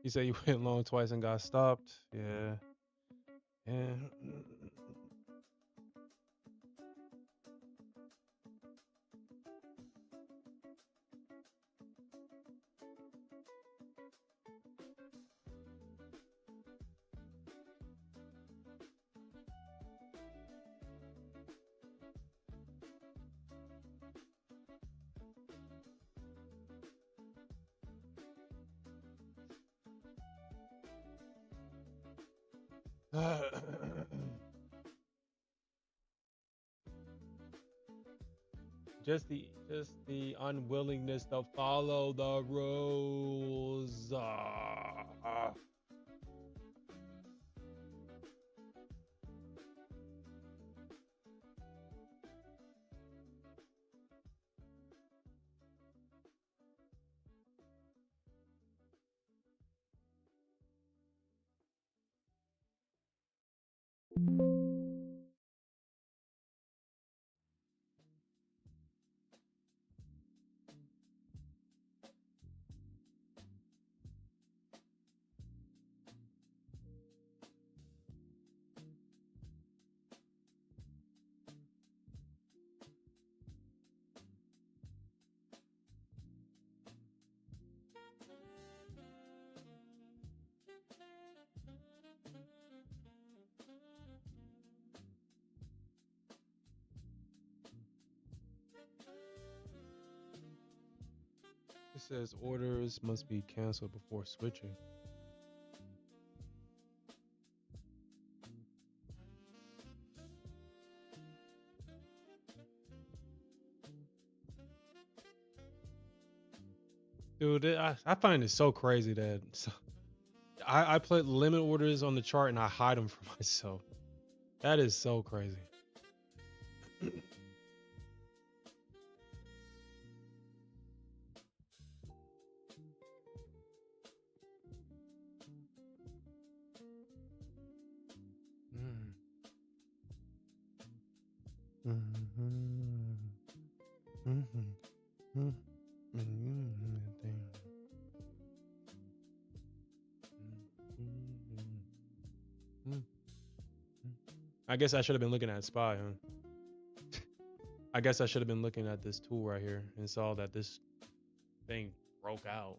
You say you went long twice and got stopped. Yeah. Yeah. Just the unwillingness to follow the rules. says orders must be canceled before switching. Dude, I find it so crazy that I put limit orders on the chart and I hide them for myself. That is so crazy. I guess I should have been looking at SPY, huh? I guess I should have been looking at this tool right here and saw that this thing broke out.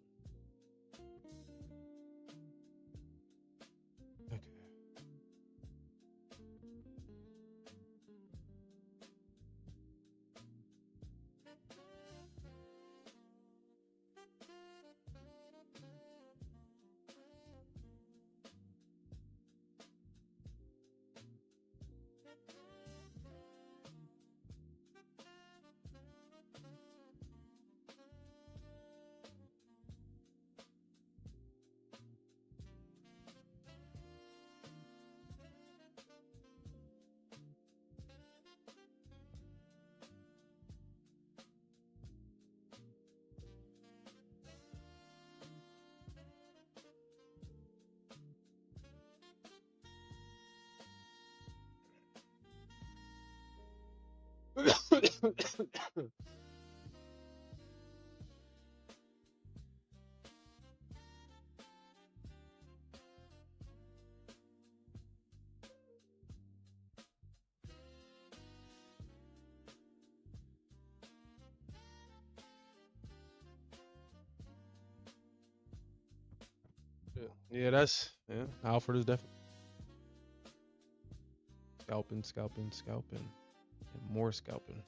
Okay. Yeah, Alfred is definitely scalping, and more scalping.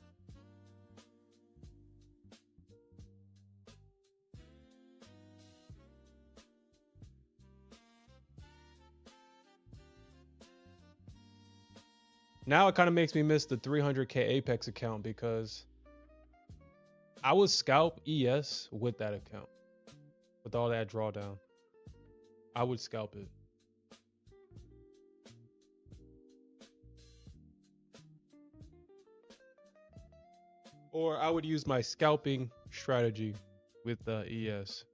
Now it kind of makes me miss the 300k Apex account because I would scalp ES with that account, with all that drawdown. I would scalp it. Or I would use my scalping strategy with the ES,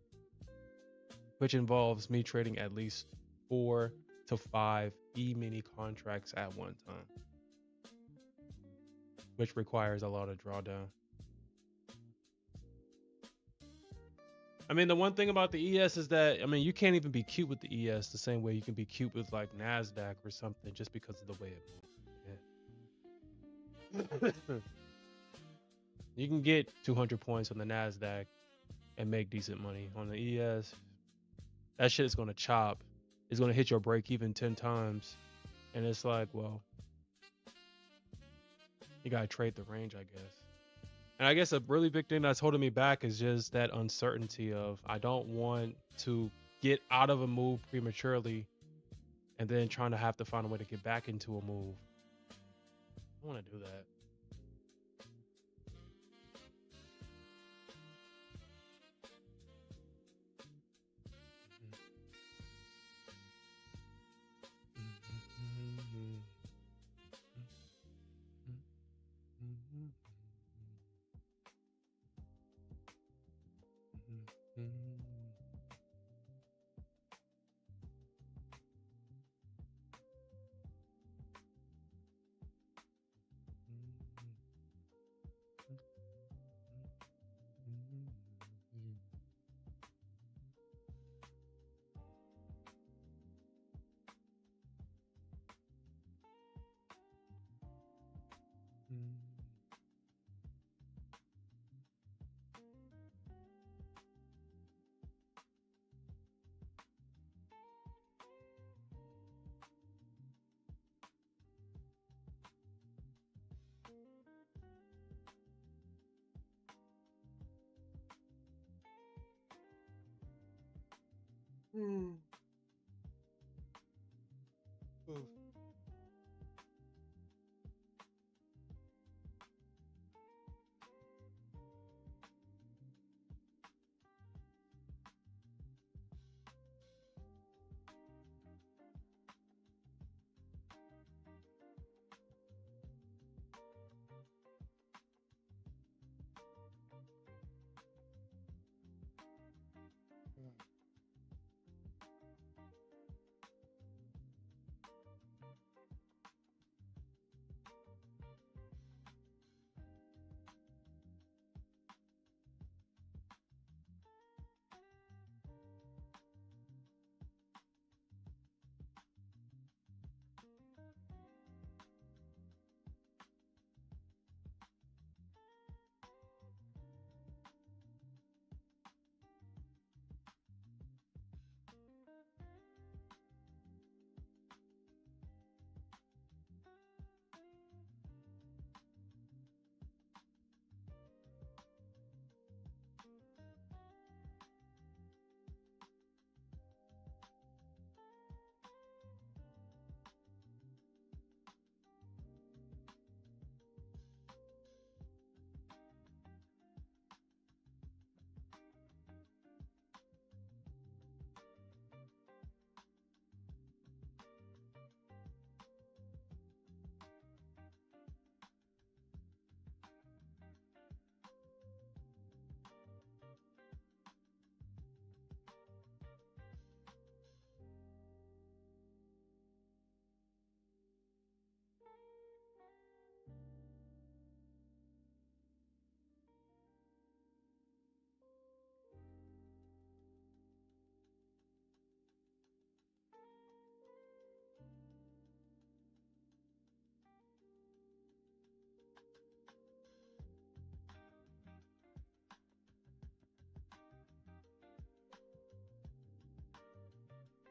which involves me trading at least 4 to 5 E-mini contracts at one time, which requires a lot of drawdown. I mean, the one thing about the ES is that, I mean, you can't even be cute with the ES the same way you can be cute with like NASDAQ or something just because of the way it moves. Yeah. You can get 200 points on the NASDAQ and make decent money. On the ES, that shit is going to chop. It's going to hit your break even 10 times. And it's like, well, you got to trade the range, I guess. And I guess a really big thing that's holding me back is just that uncertainty of I don't want to get out of a move prematurely and then trying to have to find a way to get back into a move. I don't want to do that. Hmm. Oof.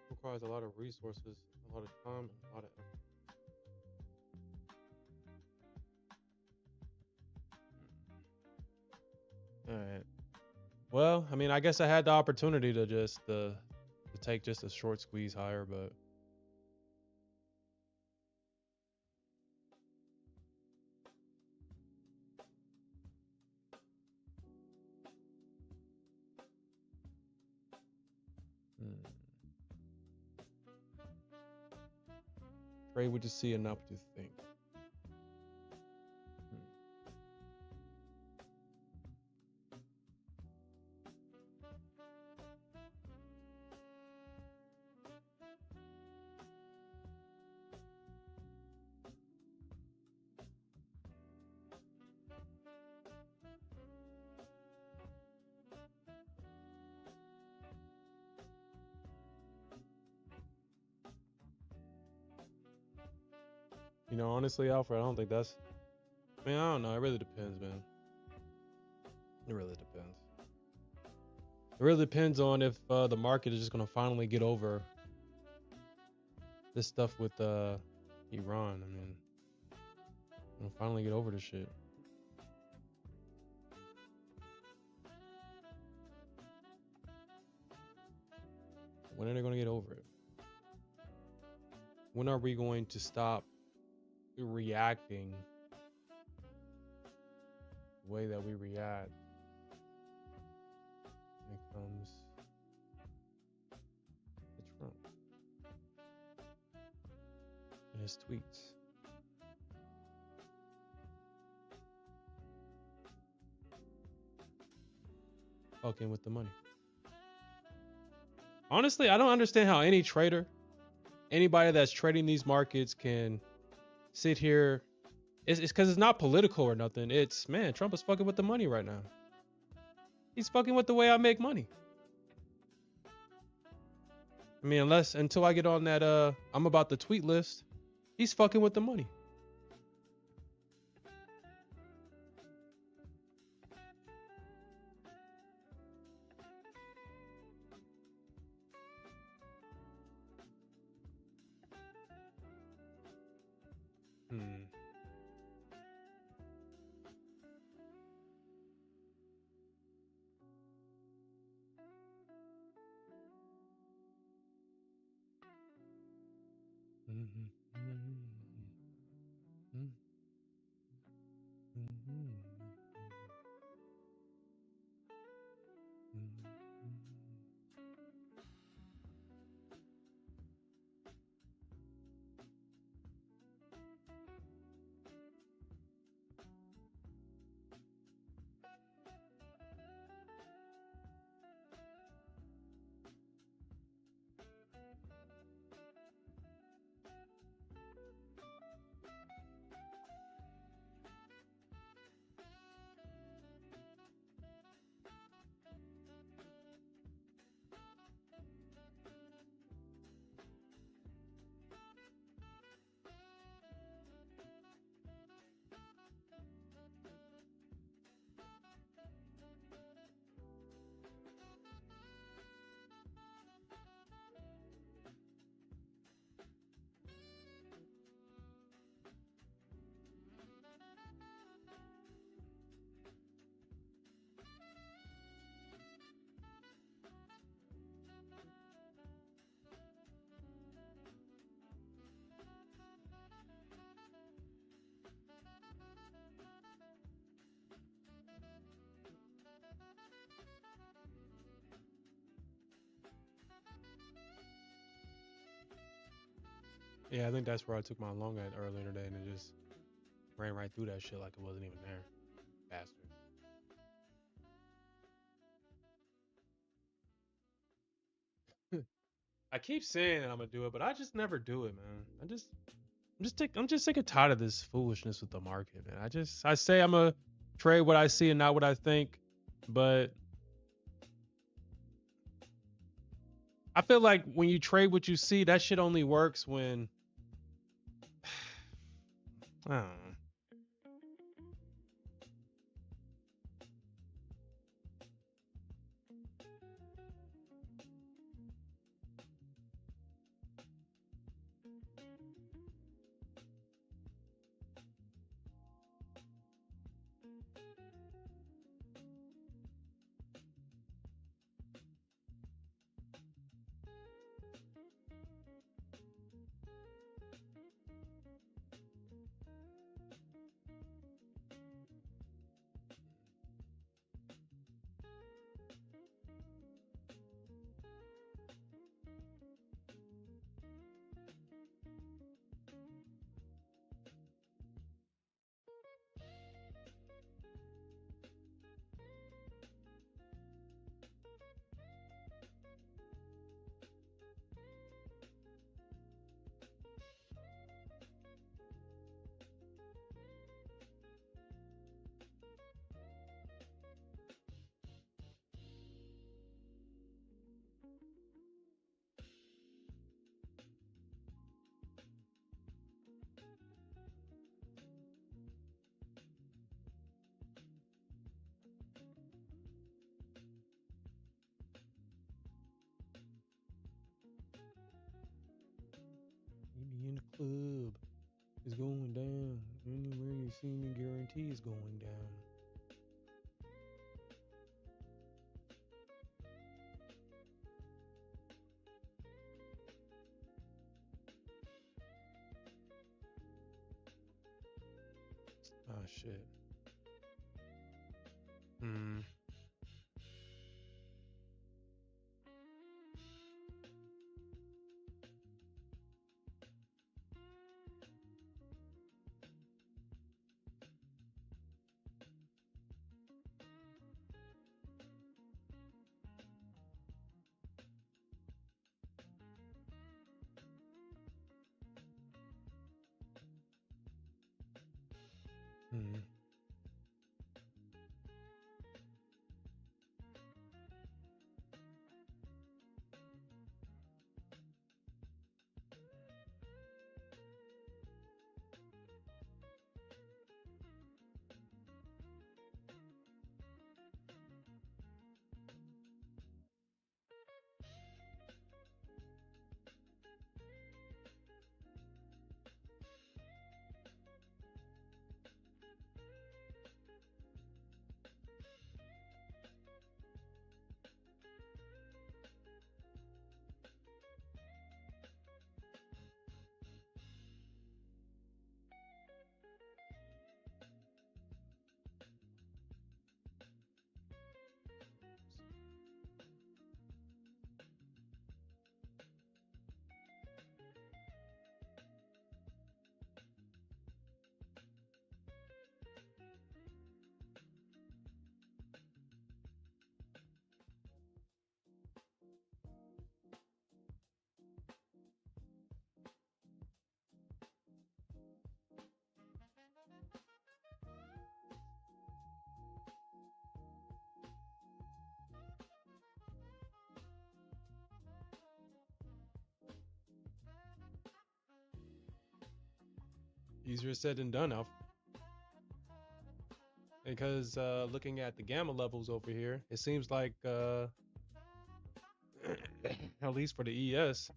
Requires a lot of resources, a lot of time, and a lot of effort. All right. Well, I mean, I guess I had the opportunity to just to take just a short squeeze higher, but hmm. Trade what you see and not what you think. Hmm. You know, honestly, Alfred, I don't think that's. I mean, I don't know. It really depends, man. It really depends. It really depends on if the market is just gonna finally get over this stuff with Iran. I mean, gonna finally get over this shit. When are they gonna get over it? When are we going to stop reacting the way that we react when it comes to Trump and his tweets? Fucking with the money. Honestly, I don't understand how any trader, anybody that's trading these markets can sit here. It's because it's not political or nothing. It's, man, Trump is fucking with the money right now. He's fucking with the way I make money. I mean, until I get on that I'm about the tweet list, he's fucking with the money. Hmm. Yeah, I think that's where I took my long at earlier today, and it just ran right through that shit like it wasn't even there. Bastard. I keep saying that I'm gonna do it, but I just never do it, man. I'm just sick and tired of this foolishness with the market, man. I say I'm gonna trade what I see and not what I think, but I feel like when you trade what you see, that shit only works when I don't know. You be in the club. It's going down. Anywhere you see me, guarantee it's going down. Oh shit. Hmm. Hmm. Easier said than done, Alf. Because looking at the gamma levels over here, it seems like at least for the ES,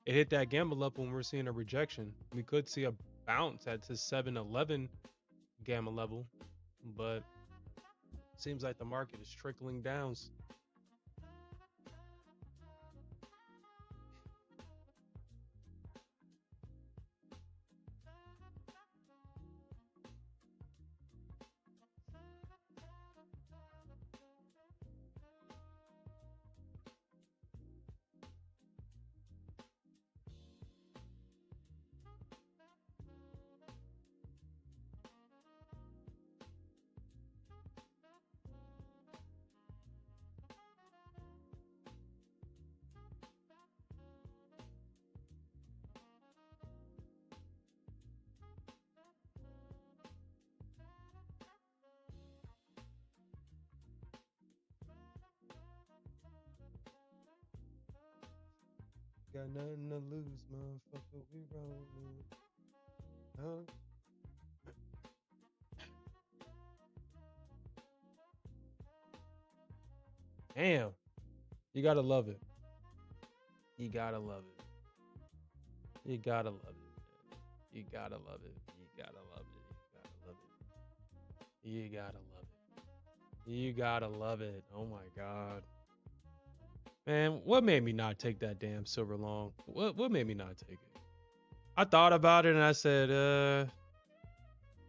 it hit that gamma level and we're seeing a rejection. We could see a bounce at the 711 gamma level, but it seems like the market is trickling down. Got nothing to lose, motherfucker. We rolling. Huh? Damn. You gotta love it. You gotta love it. You gotta love it. You gotta love it. You gotta love it. You gotta love it. You gotta love it. You gotta love it. Oh my god. Man, what made me not take that damn silver long? What made me not take it? I thought about it and I said,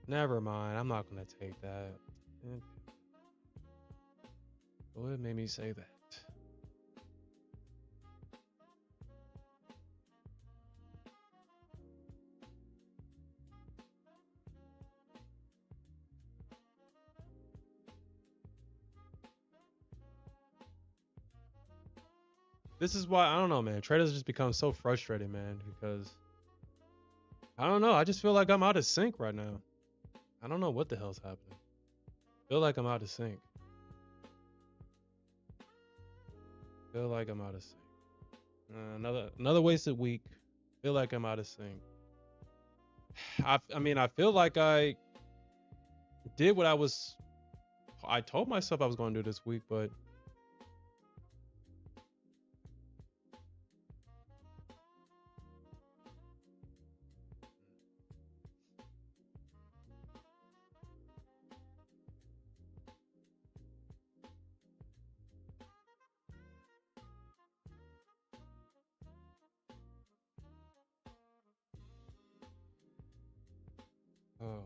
never mind. I'm not gonna take that. What made me say that? This is why I don't know, man. Traders just become so frustrated, man, because I don't know. I just feel like I'm out of sync right now. I don't know what the hell's happening. Feel like I'm out of sync. Feel like I'm out of sync. Another wasted week. Feel like I'm out of sync. I mean, I feel like I did what I told myself I was going to do this week, but oh.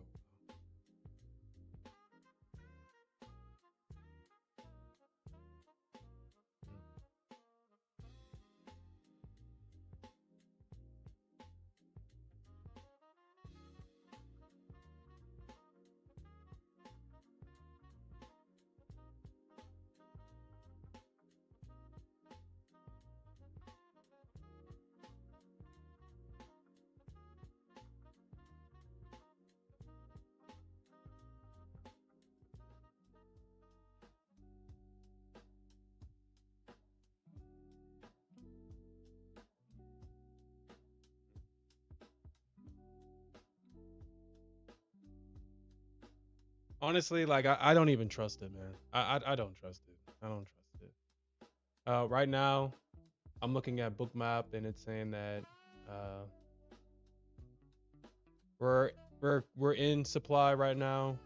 Honestly, like I don't even trust it, man. I don't trust it. I don't trust it. Right now, I'm looking at Bookmap and it's saying that uh, we're we're in supply right now,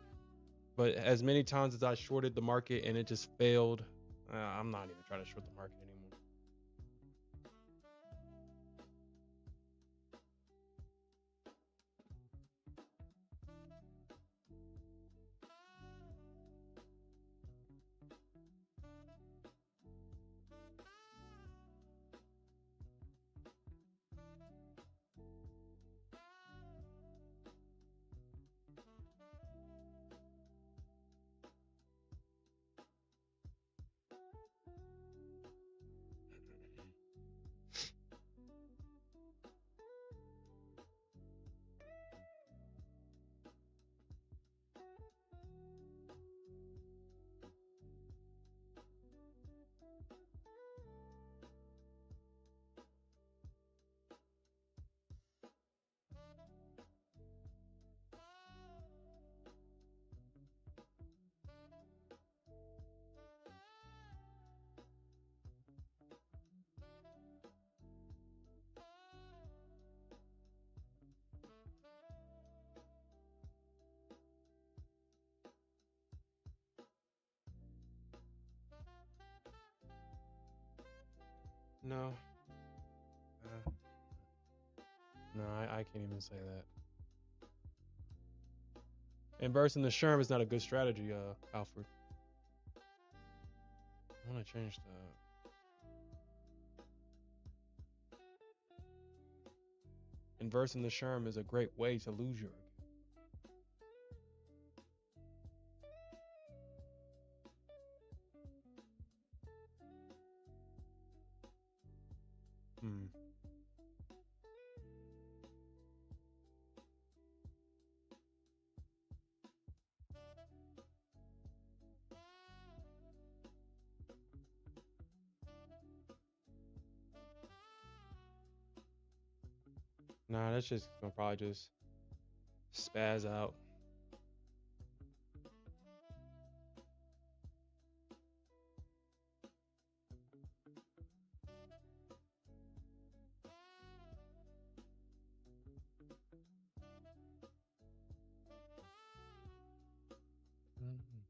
but as many times as I shorted the market and it just failed, I'm not even trying to short the market anymore. No, uh, no, I can't even say that. Inversing the Sherm is not a good strategy, Alfred. I want to change that. Inversing the Sherm is a great way to lose your. Hmm. Nah, that's just gonna probably just spaz out. Mhm.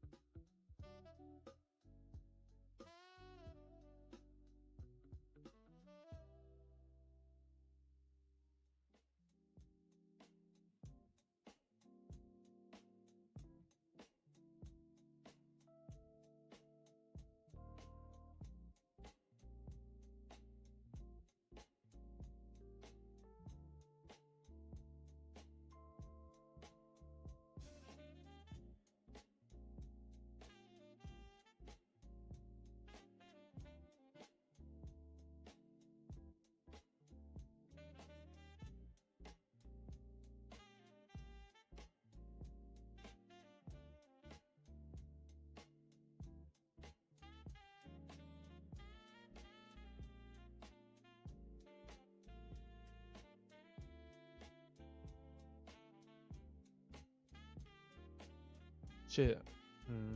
Shit. Hmm.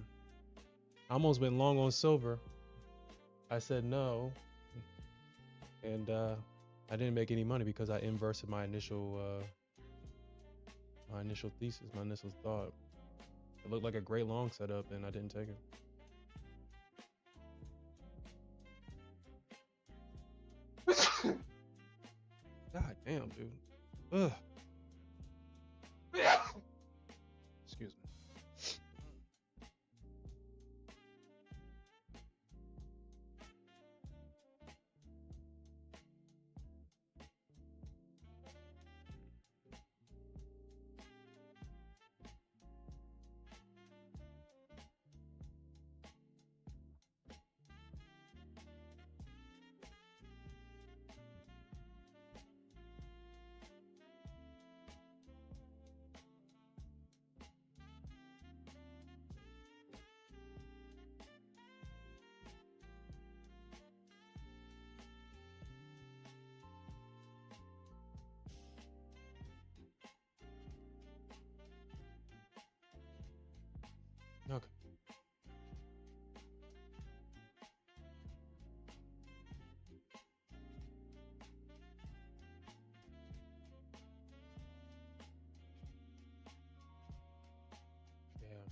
I almost went long on silver. I said no, and I didn't make any money because I inversed my initial thesis, my initial thought. It looked like a great long setup, and I didn't take it. God damn, dude. Ugh. Excuse me. Okay. Damn.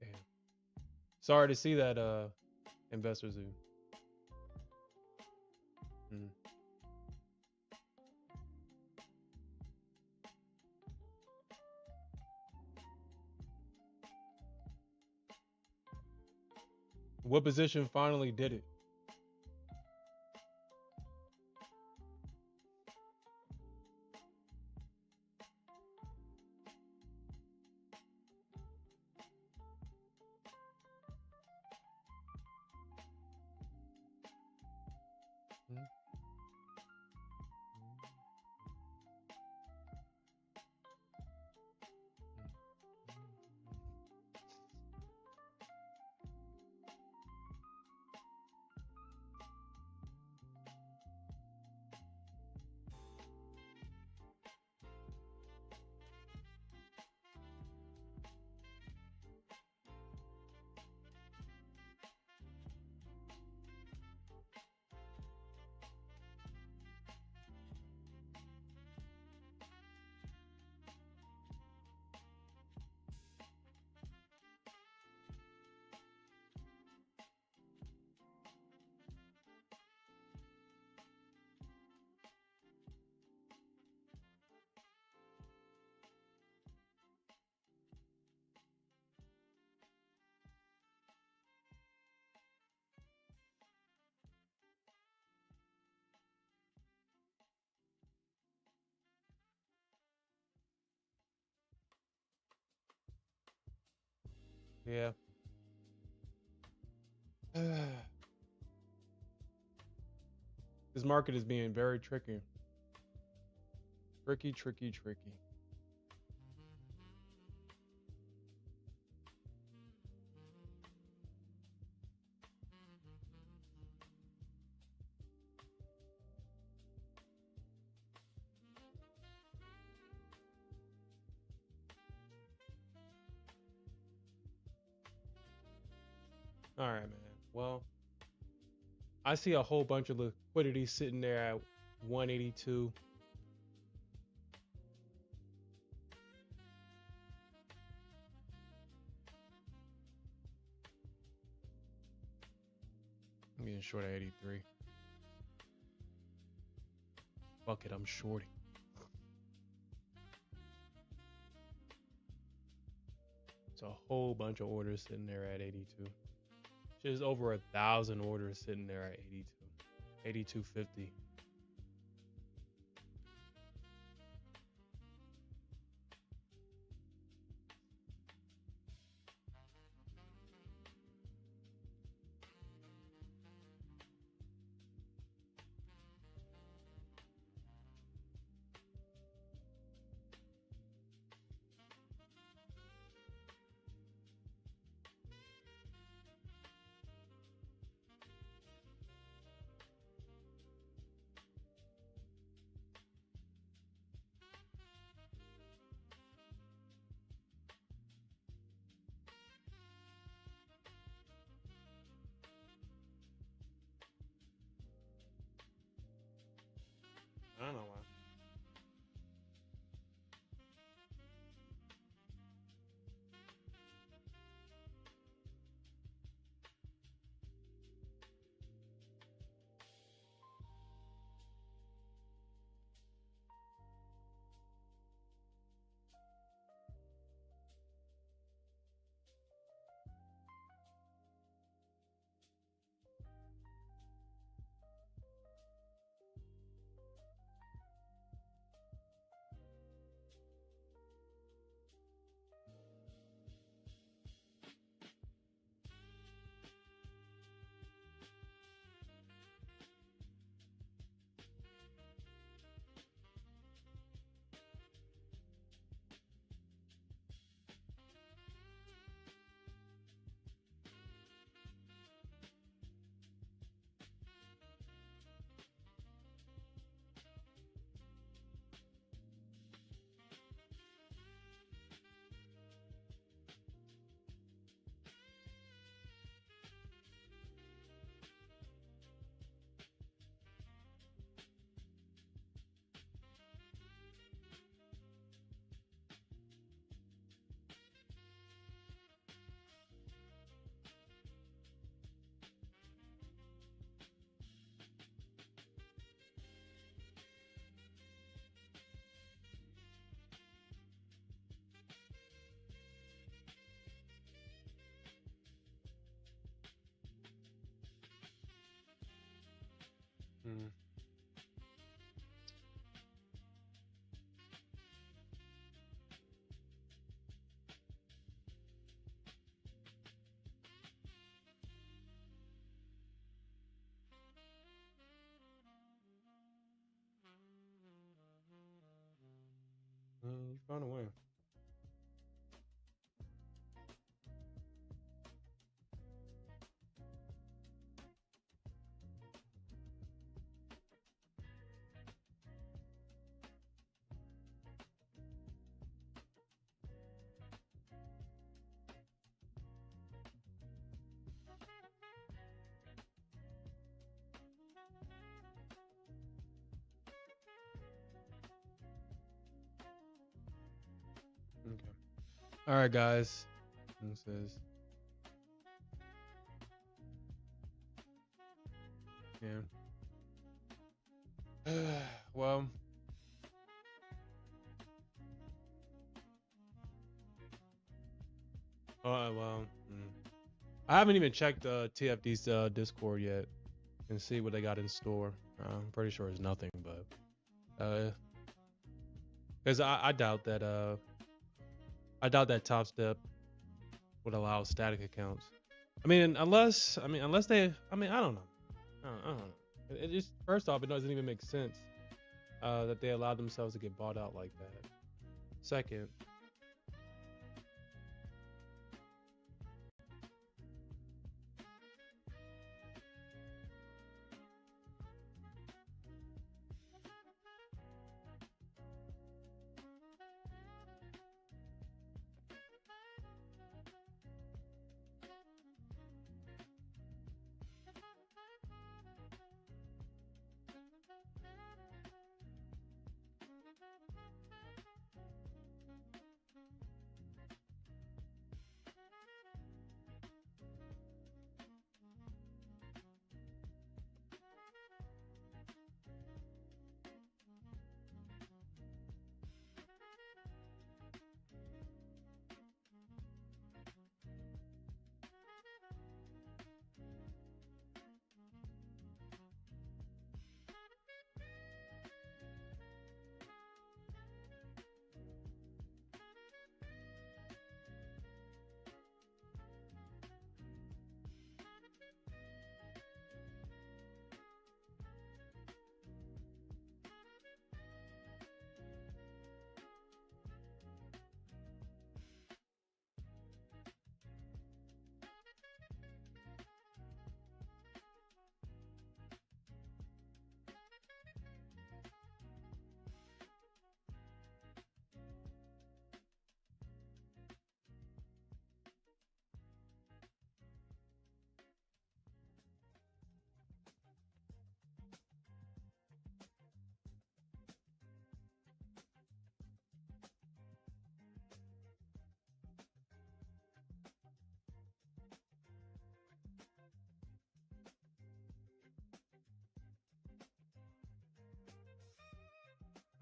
Damn. Sorry to see that, investors who. Mm. What position finally did it? Mm. Yeah. This market is being very tricky. Tricky, tricky, tricky. All right, man. Well, I see a whole bunch of liquidity sitting there at 182. I'm getting short at 83. Fuck it, I'm shorting. It's a whole bunch of orders sitting there at 82. Just over 1,000 orders sitting there at 82, 82.50. I don't know why. Mm. You found a way. Okay. All right, guys. It says, yeah. Well, well. I haven't even checked TFD's Discord yet and see what they got in store. I'm pretty sure it's nothing, but because I doubt that Top Step would allow static accounts. Unless they, I don't know. I don't know. It just first off, it doesn't even make sense that they allow themselves to get bought out like that. Second,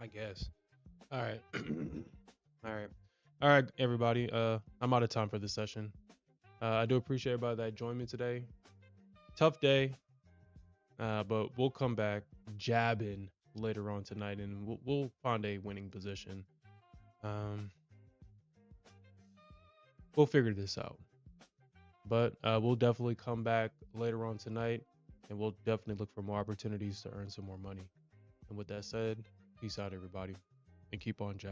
I guess. All right. All right. All right, everybody. I'm out of time for this session. I do appreciate everybody that joined me today. Tough day, but we'll come back jabbing later on tonight, and we'll find a winning position. Um, we'll figure this out. But we'll definitely come back later on tonight, and we'll definitely look for more opportunities to earn some more money. And with that said, peace out, everybody, and keep on jabbing.